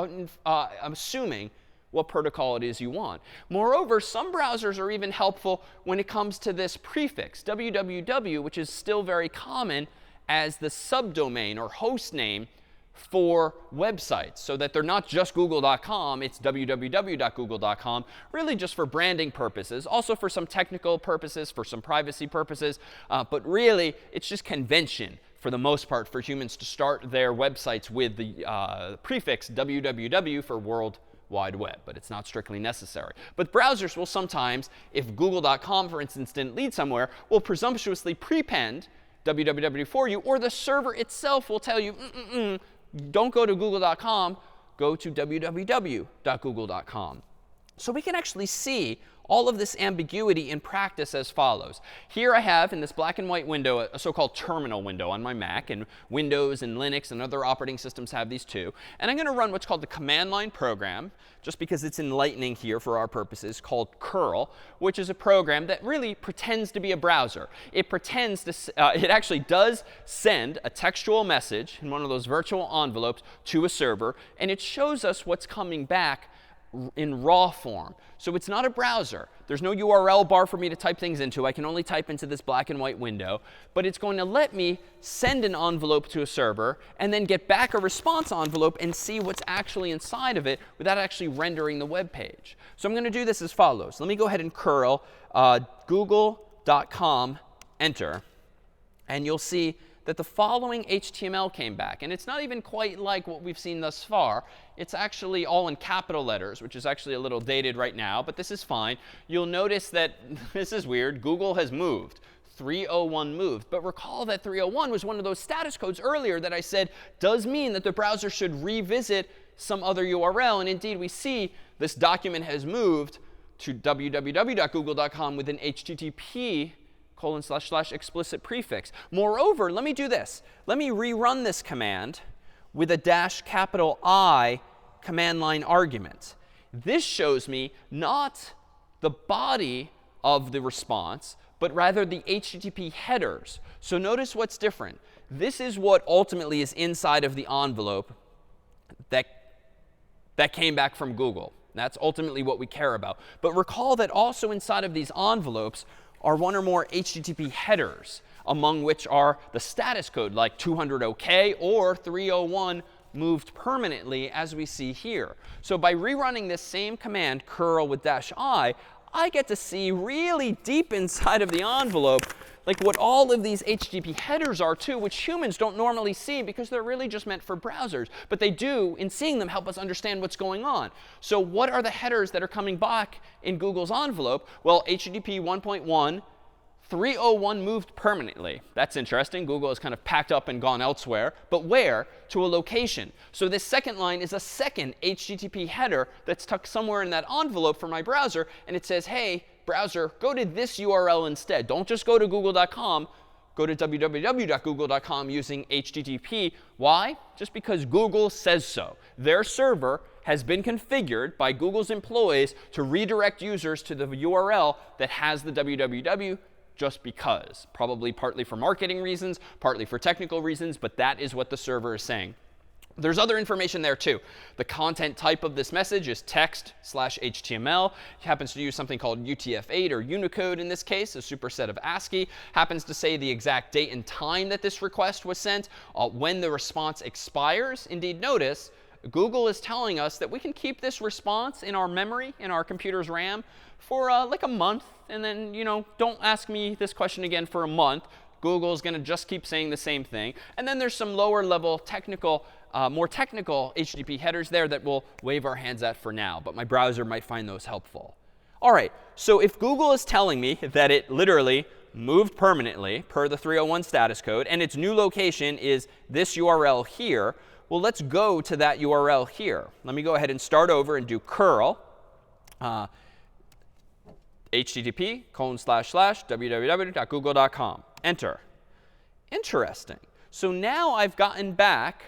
assuming what protocol it is you want. Moreover, some browsers are even helpful when it comes to this prefix, www, which is still very common as the subdomain or host name for websites, so that they're not just google.com, it's www.google.com, really just for branding purposes, also for some technical purposes, for some privacy purposes, but really it's just convention for the most part for humans to start their websites with the prefix www for World Wide Web, but it's not strictly necessary. But browsers will sometimes, if google.com, for instance, didn't lead somewhere, will presumptuously prepend www for you, or the server itself will tell you, don't go to google.com, go to www.google.com. So we can actually see all of this ambiguity in practice as follows. Here I have, in this black and white window, a so-called terminal window on my Mac. And Windows and Linux and other operating systems have these too. And I'm going to run what's called the command line program, just because it's enlightening here for our purposes, called curl, which is a program that really pretends to be a browser. It pretends to, it actually does send a textual message in one of those virtual envelopes to a server. And it shows us what's coming back in raw form. So it's not a browser. There's no URL bar for me to type things into. I can only type into this black and white window. But it's going to let me send an envelope to a server and then get back a response envelope and see what's actually inside of it without actually rendering the web page. So I'm going to do this as follows. Let me go ahead and curl google.com, enter. And you'll see that the following HTML came back. And it's not even quite like what we've seen thus far. It's actually all in capital letters, which is actually a little dated right now, but this is fine. You'll notice that this is weird. Google has moved. 301 moved. But recall that 301 was one of those status codes earlier that I said does mean that the browser should revisit some other URL. And indeed, we see this document has moved to www.google.com with an HTTP : / explicit prefix. Moreover, let me do this. Let me rerun this command with a -I command line argument. This shows me not the body of the response, but rather the HTTP headers. So notice what's different. This is what ultimately is inside of the envelope that came back from Google. That's ultimately what we care about. But recall that also inside of these envelopes are one or more HTTP headers, among which are the status code, like 200 OK or 301 moved permanently, as we see here. So by rerunning this same command, curl with -I, I get to see really deep inside of the envelope like what all of these HTTP headers are too, which humans don't normally see because they're really just meant for browsers. But they do, in seeing them, help us understand what's going on. So what are the headers that are coming back in Google's envelope? Well, HTTP 1.1, 301 moved permanently. That's interesting. Google has kind of packed up and gone elsewhere. But where? To a location. So this second line is a second HTTP header that's tucked somewhere in that envelope for my browser. And it says, hey, browser, go to this URL instead. Don't just go to google.com. Go to www.google.com using HTTP. Why? Just because Google says so. Their server has been configured by Google's employees to redirect users to the URL that has the www, just because. Probably partly for marketing reasons, partly for technical reasons, but that is what the server is saying. There's other information there too. The content type of this message is text/HTML. It happens to use something called UTF-8 or Unicode in this case, a superset of ASCII. Happens to say the exact date and time that this request was sent, when the response expires. Indeed, notice Google is telling us that we can keep this response in our memory, in our computer's RAM, for like a month. And then, don't ask me this question again for a month. Google is going to just keep saying the same thing. And then there's some lower level technical, more technical HTTP headers there that we'll wave our hands at for now. But my browser might find those helpful. All right, so if Google is telling me that it literally moved permanently per the 301 status code, and its new location is this URL here, well, let's go to that URL here. Let me go ahead and start over and do curl http://www.google.com. Enter. Interesting. So now I've gotten back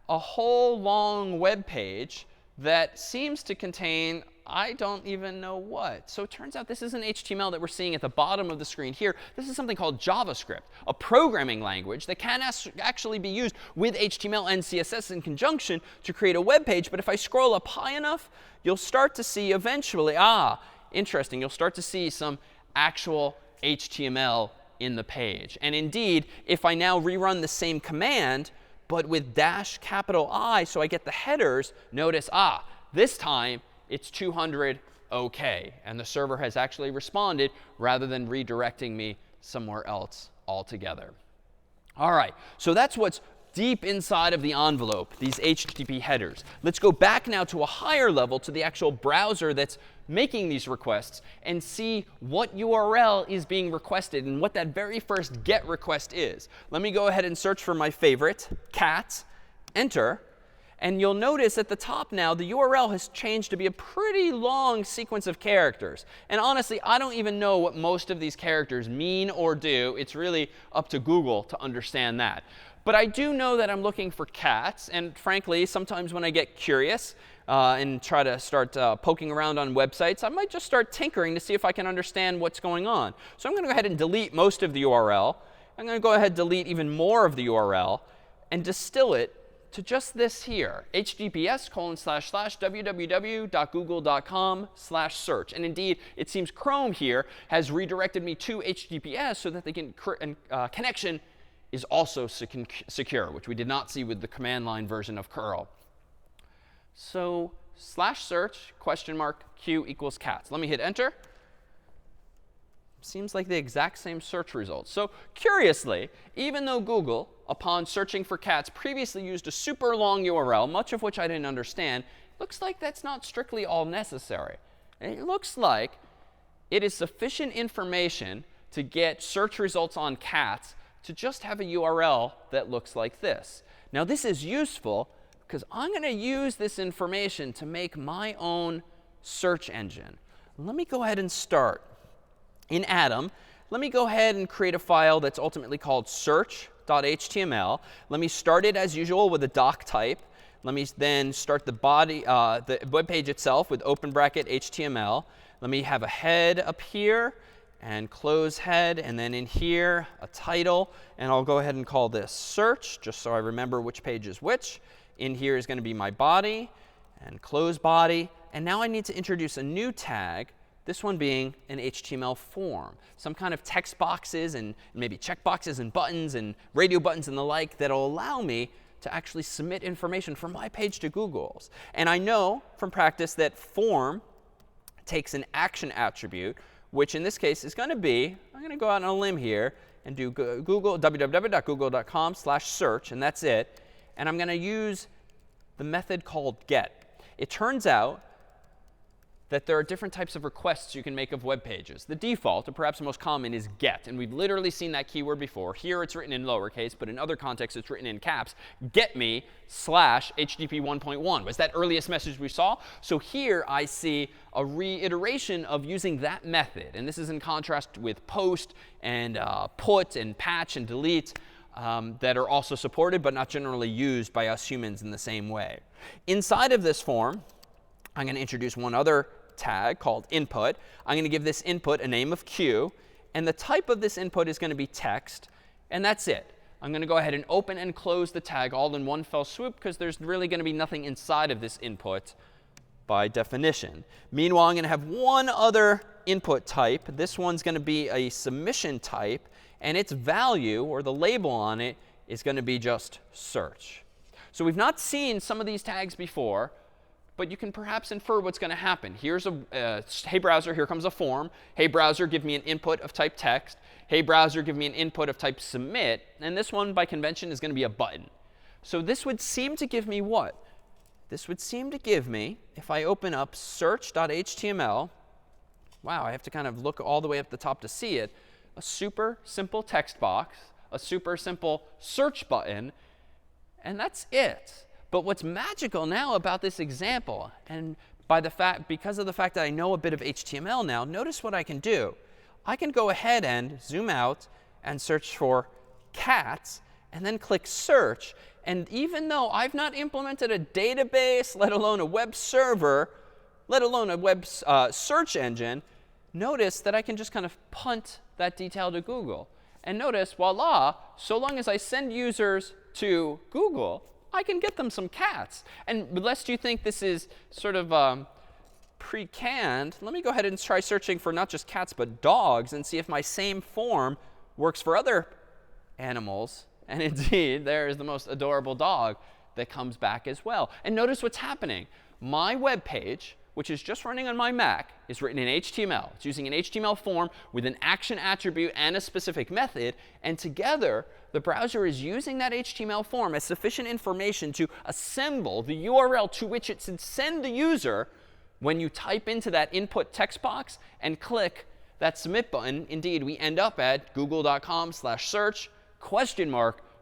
a whole long web page that seems to contain I don't even know what. So it turns out this isn't HTML that we're seeing at the bottom of the screen here. This is something called JavaScript, a programming language that can actually be used with HTML and CSS in conjunction to create a web page. But if I scroll up high enough, you'll start to see eventually, interesting, you'll start to see some actual HTML in the page. And indeed, if I now rerun the same command, but with -I, so I get the headers, notice, this time it's 200 OK. And the server has actually responded rather than redirecting me somewhere else altogether. All right, so that's what's deep inside of the envelope, these HTTP headers. Let's go back now to a higher level, to the actual browser that's making these requests, and see what URL is being requested and what that very first GET request is. Let me go ahead and search for my favorite, cat, enter. And you'll notice at the top now, the URL has changed to be a pretty long sequence of characters. And honestly, I don't even know what most of these characters mean or do. It's really up to Google to understand that. But I do know that I'm looking for cats. And frankly, sometimes when I get curious and try to start poking around on websites, I might just start tinkering to see if I can understand what's going on. So I'm going to go ahead and delete most of the URL. I'm going to go ahead and delete even more of the URL and distill it to just this here, https://www.google.com/search. And indeed, it seems Chrome here has redirected me to HTTPS so that the connection is also secure, which we did not see with the command line version of curl. So /search $Q = cats. Let me hit enter. Seems like the exact same search results. So curiously, even though Google, upon searching for cats, previously used a super long URL, much of which I didn't understand, looks like that's not strictly all necessary. And it looks like it is sufficient information to get search results on cats to just have a URL that looks like this. Now, this is useful because I'm going to use this information to make my own search engine. Let me go ahead and start. In Atom, let me go ahead and create a file that's ultimately called search.html. Let me start it as usual with a doc type. Let me then start the body, the web page itself with open bracket HTML. Let me have a head up here and close head, and then in here a title. And I'll go ahead and call this search, just so I remember which page is which. In here is going to be my body and close body. And now I need to introduce a new tag. This one being an HTML form, some kind of text boxes and maybe checkboxes and buttons and radio buttons and the like that will allow me to actually submit information from my page to Google's. And I know from practice that form takes an action attribute, which in this case is going to be, I'm going to go out on a limb here and do www.google.com/search, and that's it. And I'm going to use the method called get. It turns out that there are different types of requests you can make of web pages. The default, or perhaps the most common, is get. And we've literally seen that keyword before. Here it's written in lowercase, but in other contexts it's written in caps. Get me /HTTP 1.1 was that earliest message we saw. So here I see a reiteration of using that method. And this is in contrast with post and put and patch and delete that are also supported but not generally used by us humans in the same way. Inside of this form, I'm going to introduce one other tag called input. I'm going to give this input a name of Q. And the type of this input is going to be text. And that's it. I'm going to go ahead and open and close the tag all in one fell swoop because there's really going to be nothing inside of this input by definition. Meanwhile, I'm going to have one other input type. This one's going to be a submission type. And its value, or the label on it, is going to be just search. So we've not seen some of these tags before, but you can perhaps infer what's going to happen. Here's a, hey browser, here comes a form. Hey browser, give me an input of type text. Hey browser, give me an input of type submit. And this one, by convention, is going to be a button. So this would seem to give me what? This would seem to give me, if I open up search.html, wow, I have to kind of look all the way up the top to see it, a super simple text box, a super simple search button, and that's it. But what's magical now about this example, and because of the fact that I know a bit of HTML now, notice what I can do. I can go ahead and zoom out and search for cats, and then click search. And even though I've not implemented a database, let alone a web server, let alone a web search engine, notice that I can just kind of punt that detail to Google. And notice, voila, so long as I send users to Google, I can get them some cats. And lest you think this is sort of pre-canned, let me go ahead and try searching for not just cats but dogs and see if my same form works for other animals. And indeed, there is the most adorable dog that comes back as well. And notice what's happening. My web page, which is just running on my Mac, is written in HTML. It's using an HTML form with an action attribute and a specific method. And together, the browser is using that HTML form as sufficient information to assemble the URL to which it should send the user when you type into that input text box and click that submit button. Indeed, we end up at google.com/search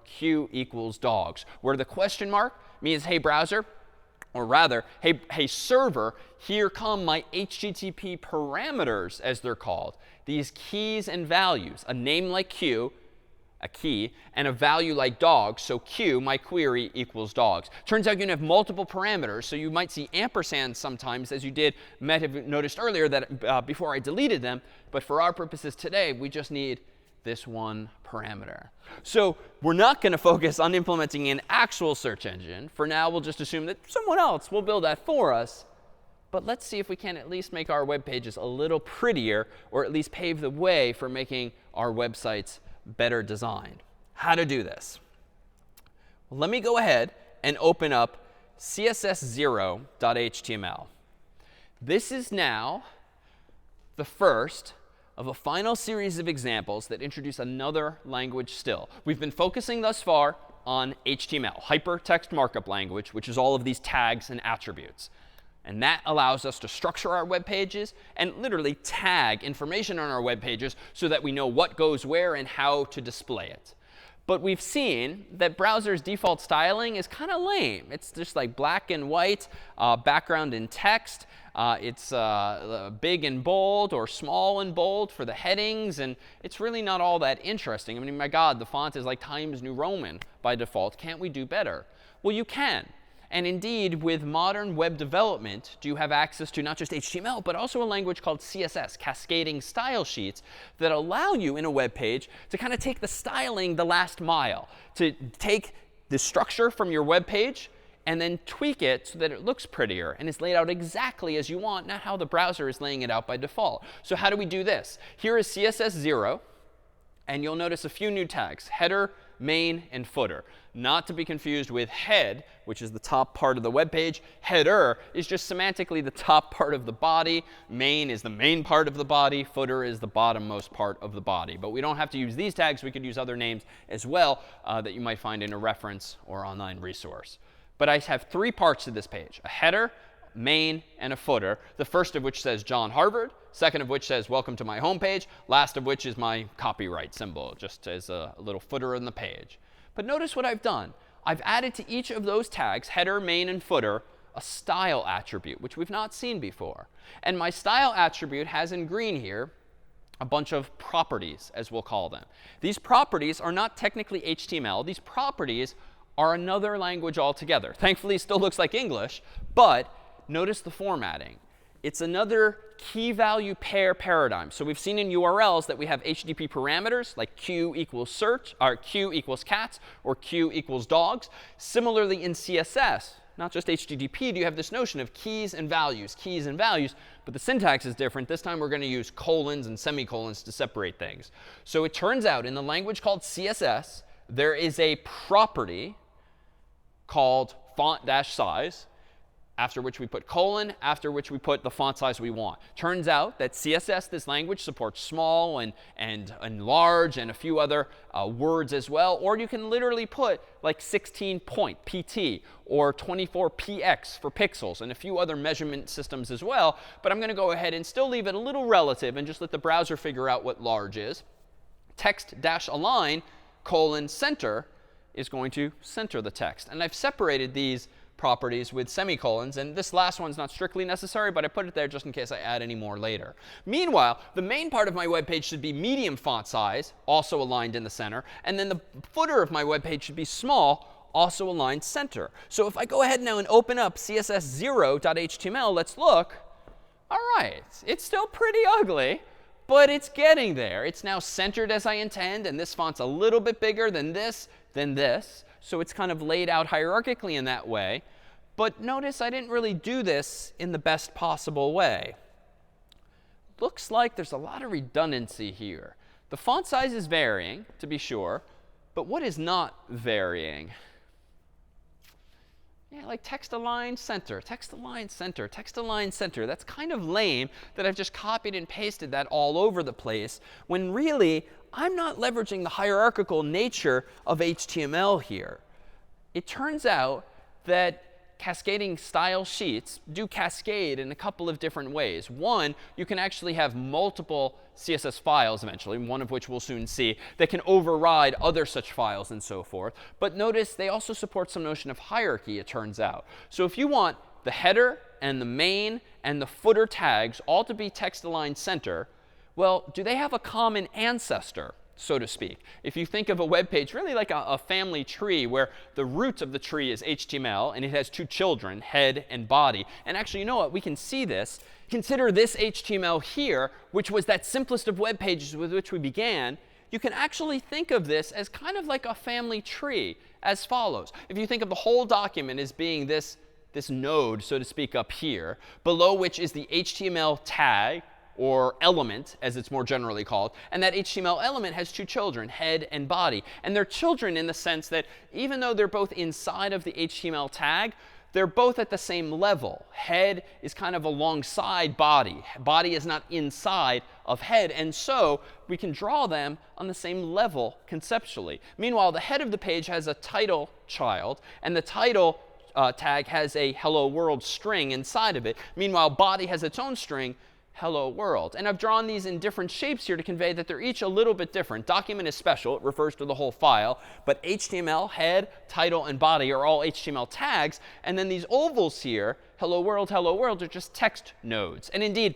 Q equals dogs, where the question mark means, hey, browser, or rather, hey, server, here come my HTTP parameters, as they're called. These keys and values, a name like Q, a key, and a value like dog. So Q, my query, equals dogs. Turns out you can have multiple parameters. So you might see ampersand sometimes, as you might have noticed earlier that before I deleted them. But for our purposes today, we just need this one parameter. So we're not going to focus on implementing an actual search engine. For now, we'll just assume that someone else will build that for us. But let's see if we can at least make our web pages a little prettier, or at least pave the way for making our websites better designed. How to do this? Well, let me go ahead and open up css0.html. This is now the first of a final series of examples that introduce another language still. We've been focusing thus far on HTML, hypertext markup language, which is all of these tags and attributes. And that allows us to structure our web pages and literally tag information on our web pages so that we know what goes where and how to display it. But we've seen that browser's default styling is kind of lame. It's just like black and white, background and text. It's big and bold or small and bold for the headings. And it's really not all that interesting. I mean, my God, the font is like Times New Roman by default. Can't we do better? Well, you can. And indeed, with modern web development, do you have access to not just HTML, but also a language called CSS, cascading style sheets, that allow you in a web page to kind of take the styling the last mile, to take the structure from your web page and then tweak it so that it looks prettier and is laid out exactly as you want, not how the browser is laying it out by default. So how do we do this? Here is CSS0. And you'll notice a few new tags: header, main, and footer. Not to be confused with head, which is the top part of the web page. Header is just semantically the top part of the body. Main is the main part of the body. Footer is the bottommost part of the body. But we don't have to use these tags. We could use other names as well that you might find in a reference or online resource. But I have three parts to this page: a header, main, and a footer. The first of which says John Harvard. Second of which says welcome to my homepage. Last of which is my copyright symbol, just as a little footer on the page. But notice what I've done. I've added to each of those tags, header, main, and footer, a style attribute, which we've not seen before. And my style attribute has in green here a bunch of properties, as we'll call them. These properties are not technically HTML. These properties are another language altogether. Thankfully, it still looks like English, but notice the formatting. It's another key value pair paradigm. So we've seen in URLs that we have HTTP parameters like q equals search, or q equals cats, or q equals dogs. Similarly in CSS, not just HTTP, do you have this notion of keys and values, but the syntax is different. This time we're going to use colons and semicolons to separate things. So it turns out in the language called CSS, there is a property called font-size, after which we put colon, after which we put the font size we want. Turns out that CSS, this language, supports small and large and a few other words as well. Or you can literally put like 16 point, PT, or 24 px for pixels, and a few other measurement systems as well. But I'm going to go ahead and still leave it a little relative and just let the browser figure out what large is. Text-align, center is going to center the text. And I've separated these properties with semicolons. And this last one's not strictly necessary, but I put it there just in case I add any more later. Meanwhile, the main part of my web page should be medium font size, also aligned in the center. And then the footer of my web page should be small, also aligned center. So if I go ahead now and open up css0.html, let's look. All right, it's still pretty ugly, but it's getting there. It's now centered as I intend, and this font's a little bit bigger than this, So it's kind of laid out hierarchically in that way. But notice I didn't really do this in the best possible way. Looks like there's a lot of redundancy here. The font size is varying, to be sure. But what is not varying? Yeah, like text-align center, text-align center, text-align center. That's kind of lame that I've just copied and pasted that all over the place, when really I'm not leveraging the hierarchical nature of HTML here. It turns out that cascading style sheets do cascade in a couple of different ways. One, you can actually have multiple CSS files eventually, one of which we'll soon see, that can override other such files and so forth. But notice they also support some notion of hierarchy, it turns out. So if you want the header and the main and the footer tags all to be text-align center, well, do they have a common ancestor, so to speak? If you think of a web page really like a family tree where the root of the tree is HTML and it has two children, head and body. And actually, you know what? We can see this. Consider this HTML here, which was that simplest of web pages with which we began. You can actually think of this as kind of like a family tree as follows. If you think of the whole document as being this node, so to speak, up here, below which is the HTML tag, or element, as it's more generally called. And that HTML element has two children, head and body. And they're children in the sense that even though they're both inside of the HTML tag, they're both at the same level. Head is kind of alongside body. Body is not inside of head. And so we can draw them on the same level conceptually. Meanwhile, the head of the page has a title child, and the title tag has a hello world string inside of it. Meanwhile, body has its own string, hello world. And I've drawn these in different shapes here to convey that they're each a little bit different. Document is special. It refers to the whole file. But HTML, head, title, and body are all HTML tags. And then these ovals here, hello world, are just text nodes. And indeed,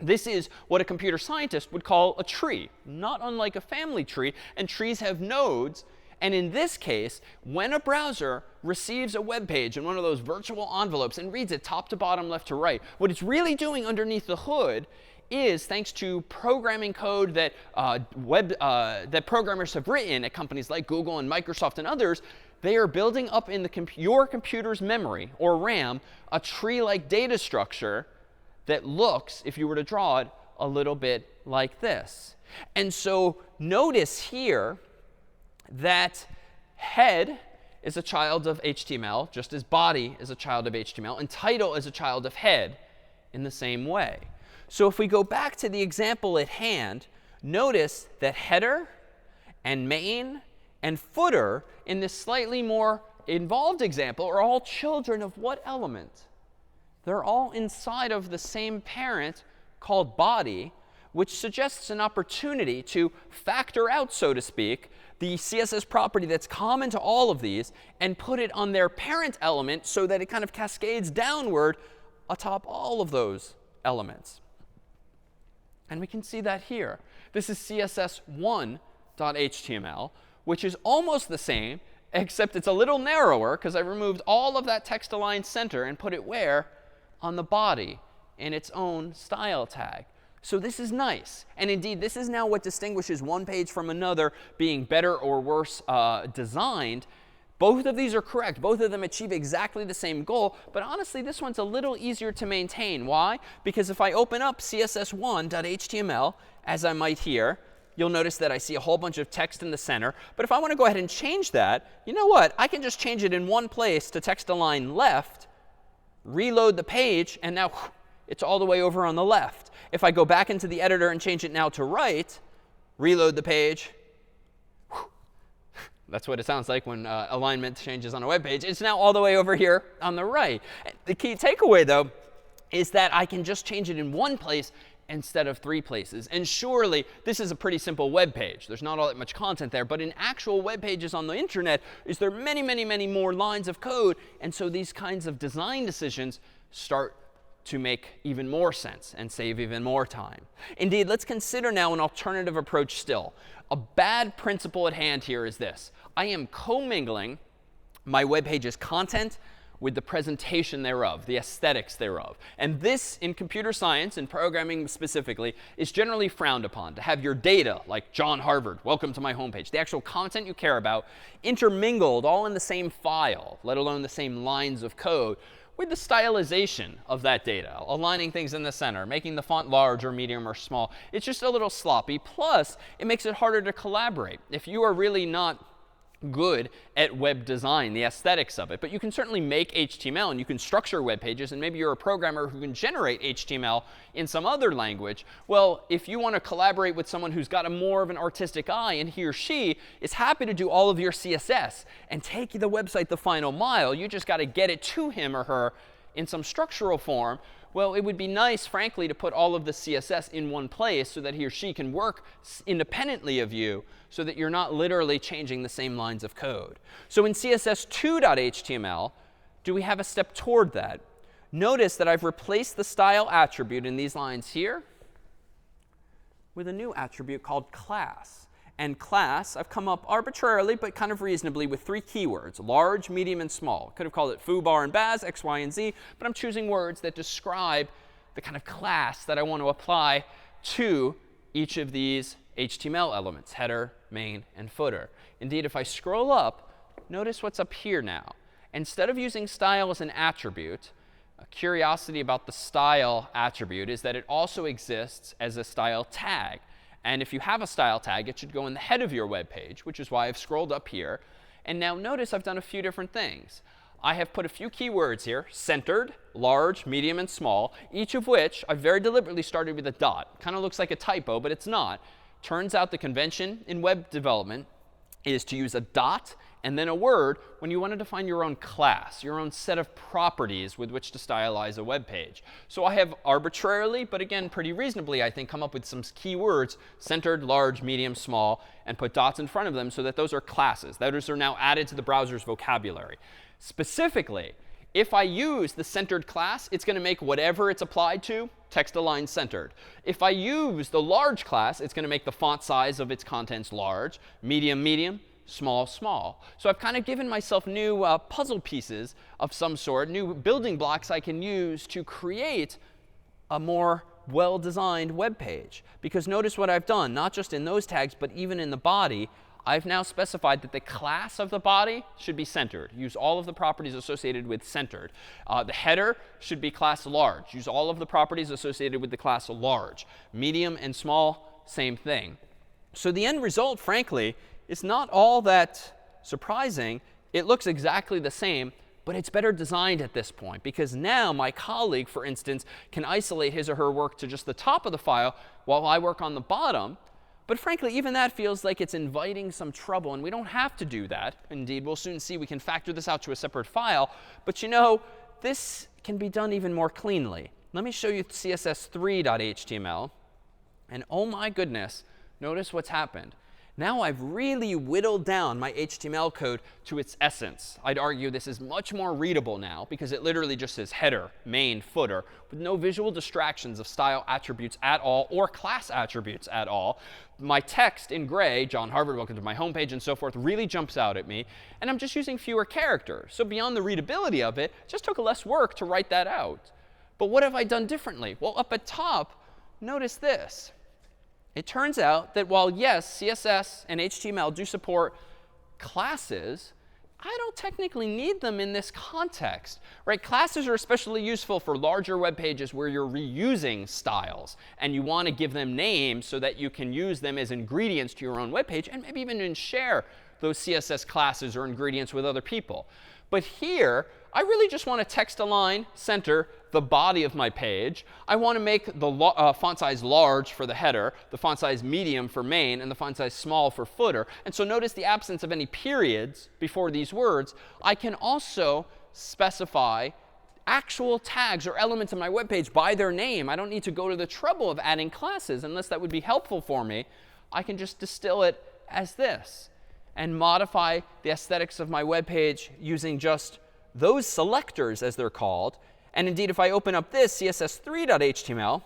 this is what a computer scientist would call a tree, not unlike a family tree. And trees have nodes. And in this case, when a browser receives a web page in one of those virtual envelopes and reads it top to bottom, left to right, what it's really doing underneath the hood is, thanks to programming code that that programmers have written at companies like Google and Microsoft and others, they are building up in your computer's memory, or RAM, a tree-like data structure that looks, if you were to draw it, a little bit like this. And so notice here that head is a child of HTML, just as body is a child of HTML, and title is a child of head in the same way. So if we go back to the example at hand, notice that header and main and footer in this slightly more involved example are all children of what element? They're all inside of the same parent called body, which suggests an opportunity to factor out, so to speak, the CSS property that's common to all of these and put it on their parent element so that it kind of cascades downward atop all of those elements. And we can see that here. This is css1.html, which is almost the same, except it's a little narrower because I removed all of that text-align center and put it where? On the body in its own style tag. So this is nice. And indeed, this is now what distinguishes one page from another being better or worse designed. Both of these are correct. Both of them achieve exactly the same goal. But honestly, this one's a little easier to maintain. Why? Because if I open up css1.html, as I might here, you'll notice that I see a whole bunch of text in the center. But if I want to go ahead and change that, you know what? I can just change it in one place to text align left, reload the page, and now it's all the way over on the left. If I go back into the editor and change it now to right, reload the page. That's what it sounds like when alignment changes on a web page. It's now all the way over here on the right. The key takeaway, though, is that I can just change it in one place instead of 3 places. And surely, this is a pretty simple web page. There's not all that much content there. But in actual web pages on the internet, is there many, many, many more lines of code. And so these kinds of design decisions start to make even more sense and save even more time. Indeed, let's consider now an alternative approach still. A bad principle at hand here is this. I am commingling my web page's content with the presentation thereof, the aesthetics thereof. And this, in computer science and programming specifically, is generally frowned upon. To have your data, like John Harvard, welcome to my homepage, the actual content you care about, intermingled all in the same file, let alone the same lines of code, with the stylization of that data, aligning things in the center, making the font large or medium or small. It's just a little sloppy. Plus, it makes it harder to collaborate. If you are really not good at web design, the aesthetics of it. But you can certainly make HTML and you can structure web pages. And maybe you're a programmer who can generate HTML in some other language. Well, if you want to collaborate with someone who's got a more of an artistic eye and he or she is happy to do all of your CSS and take the website the final mile, you just got to get it to him or her in some structural form. Well, it would be nice, frankly, to put all of the CSS in one place so that he or she can work independently of you so that you're not literally changing the same lines of code. So in css2.html, do we have a step toward that? Notice that I've replaced the style attribute in these lines here with a new attribute called class. And class, I've come up arbitrarily, but kind of reasonably, with 3 keywords: large, medium, and small. Could have called it foo, bar, and baz, x, y, and z. But I'm choosing words that describe the kind of class that I want to apply to each of these HTML elements: header, main, and footer. Indeed, if I scroll up, notice what's up here now. Instead of using style as an attribute, a curiosity about the style attribute is that it also exists as a style tag. And if you have a style tag, it should go in the head of your web page, which is why I've scrolled up here. And now notice I've done a few different things. I have put a few keywords here: centered, large, medium, and small, each of which I very deliberately started with a dot. Kind of looks like a typo, but it's not. Turns out the convention in web development is to use a dot and then a word when you want to define your own class, your own set of properties with which to stylize a web page. So I have arbitrarily, but again, pretty reasonably, I think, come up with some keywords: centered, large, medium, small, and put dots in front of them so that those are classes. Those are now added to the browser's vocabulary. Specifically, if I use the centered class, it's going to make whatever it's applied to text align centered. If I use the large class, it's going to make the font size of its contents large, medium, medium, small, small. So I've kind of given myself new puzzle pieces of some sort, new building blocks I can use to create a more well-designed web page. Because notice what I've done, not just in those tags, but even in the body. I've now specified that the class of the body should be centered. Use all of the properties associated with centered. The header should be class large. Use all of the properties associated with the class large. Medium and small, same thing. So the end result, frankly, is not all that surprising. It looks exactly the same, but it's better designed at this point, because now my colleague, for instance, can isolate his or her work to just the top of the file while I work on the bottom. But frankly, even that feels like it's inviting some trouble, and we don't have to do that. Indeed, we'll soon see we can factor this out to a separate file. But you know, this can be done even more cleanly. Let me show you css3.html. And oh my goodness, notice what's happened. Now I've really whittled down my HTML code to its essence. I'd argue this is much more readable now because it literally just says header, main, footer, with no visual distractions of style attributes at all or class attributes at all. My text in gray, John Harvard, welcome to my homepage, and so forth, really jumps out at me. And I'm just using fewer characters. So beyond the readability of it, it just took less work to write that out. But what have I done differently? Well, up at top, notice this. It turns out that while, yes, CSS and HTML do support classes, I don't technically need them in this context, right? Classes are especially useful for larger web pages where you're reusing styles and you want to give them names so that you can use them as ingredients to your own web page and maybe even share those CSS classes or ingredients with other people. But here, I really just want to text align, center the body of my page. I want to make the font size large for the header, the font size medium for main, and the font size small for footer. And so notice the absence of any periods before these words. I can also specify actual tags or elements of my web page by their name. I don't need to go to the trouble of adding classes unless that would be helpful for me. I can just distill it as this and modify the aesthetics of my web page using just those selectors, as they're called. And indeed, if I open up this css3.html,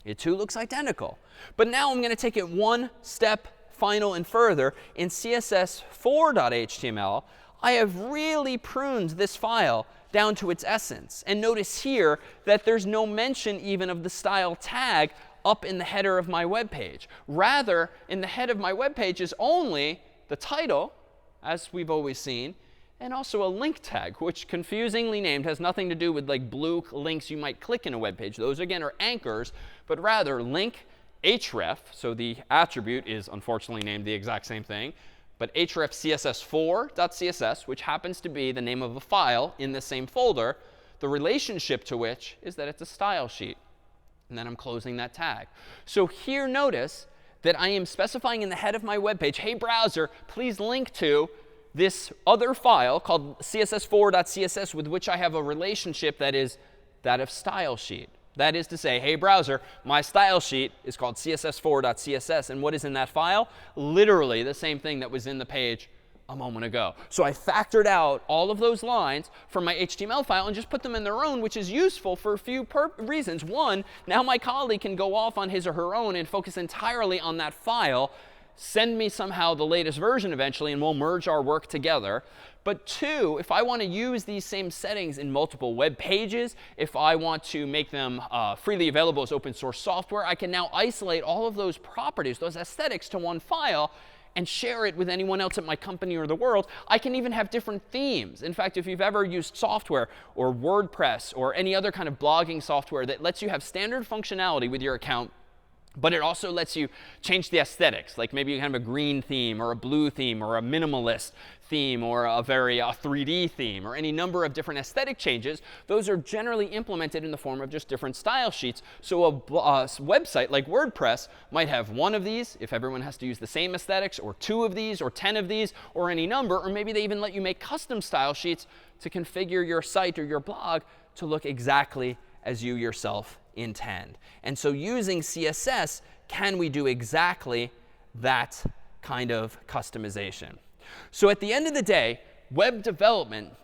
it too looks identical. But now I'm going to take it one step final and further. In css4.html, I have really pruned this file down to its essence. And notice here that there's no mention even of the style tag up in the header of my web page. Rather, in the head of my web page is only the title, as we've always seen, and also a link tag, which confusingly named has nothing to do with like blue links you might click in a web page. Those, again, are anchors, but rather link href. So the attribute is unfortunately named the exact same thing. But href css4.css, which happens to be the name of a file in the same folder, the relationship to which is that it's a style sheet. And then I'm closing that tag. So here, notice that I am specifying in the head of my web page, hey, browser, please link to this other file called css4.css with which I have a relationship that is that of style sheet. That is to say, hey, browser, my style sheet is called css4.css. And what is in that file? Literally the same thing that was in the page a moment ago. So I factored out all of those lines from my HTML file and just put them in their own, which is useful for a few reasons. One, now my colleague can go off on his or her own and focus entirely on that file. Send me somehow the latest version eventually, and we'll merge our work together. But two, if I want to use these same settings in multiple web pages, if I want to make them freely available as open source software, I can now isolate all of those properties, those aesthetics, to one file and share it with anyone else at my company or the world. I can even have different themes. In fact, if you've ever used software or WordPress or any other kind of blogging software that lets you have standard functionality with your account, but it also lets you change the aesthetics. Like maybe you have a green theme or a blue theme or a minimalist theme or a very 3D theme or any number of different aesthetic changes. Those are generally implemented in the form of just different style sheets. So a website like WordPress might have one of these if everyone has to use the same aesthetics, or two of these, or 10 of these, or any number. Or maybe they even let you make custom style sheets to configure your site or your blog to look exactly as you yourself intend. And so using CSS, can we do exactly that kind of customization? So at the end of the day, web development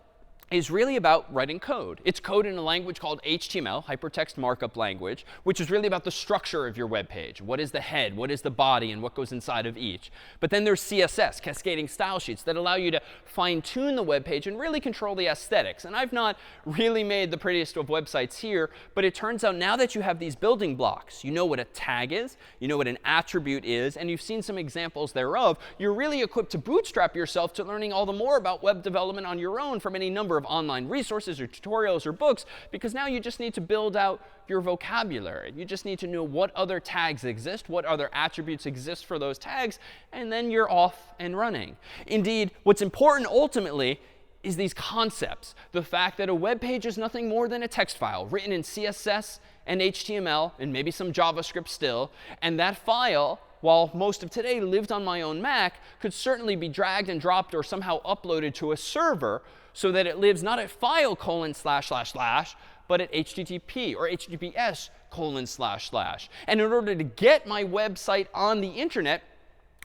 is really about writing code. It's code in a language called HTML, hypertext markup language, which is really about the structure of your web page. What is the head? What is the body? And what goes inside of each? But then there's CSS, cascading style sheets, that allow you to fine-tune the web page and really control the aesthetics. And I've not really made the prettiest of websites here, but it turns out now that you have these building blocks, you know what a tag is, you know what an attribute is, and you've seen some examples thereof, you're really equipped to bootstrap yourself to learning all the more about web development on your own from any number of online resources or tutorials or books, because now you just need to build out your vocabulary. You just need to know what other tags exist, what other attributes exist for those tags, and then you're off and running. Indeed, what's important ultimately is these concepts. The fact that a web page is nothing more than a text file written in CSS and HTML and maybe some JavaScript still, and that file, while most of today lived on my own Mac, could certainly be dragged and dropped or somehow uploaded to a server so that it lives not at file : / but at HTTP or HTTPS : / And in order to get my website on the internet,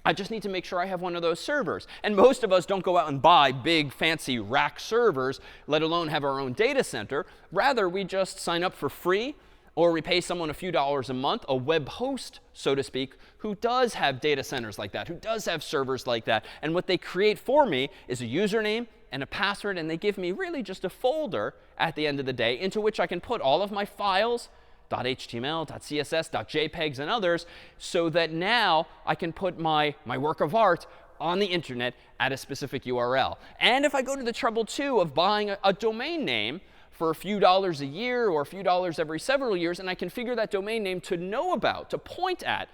I just need to make sure I have one of those servers. And most of us don't go out and buy big, fancy rack servers, let alone have our own data center. Rather, we just sign up for free, or we pay someone a few dollars a month, a web host, so to speak, who does have data centers like that, who does have servers like that. And what they create for me is a username and a password, and they give me really just a folder at the end of the day into which I can put all of my files, .html, .css, .jpegs, and others, so that now I can put my work of art on the internet at a specific URL. And if I go to the trouble, too, of buying a domain name for a few dollars a year or a few dollars every several years, and I configure that domain name to know about, to point at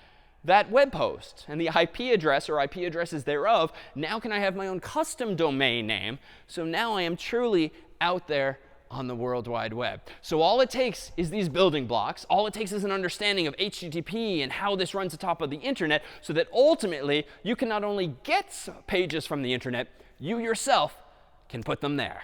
that web host and the IP address or IP addresses thereof, now can I have my own custom domain name. So now I am truly out there on the World Wide Web. So all it takes is these building blocks. All it takes is an understanding of HTTP and how this runs atop of the internet, so that ultimately you can not only get pages from the internet, you yourself can put them there.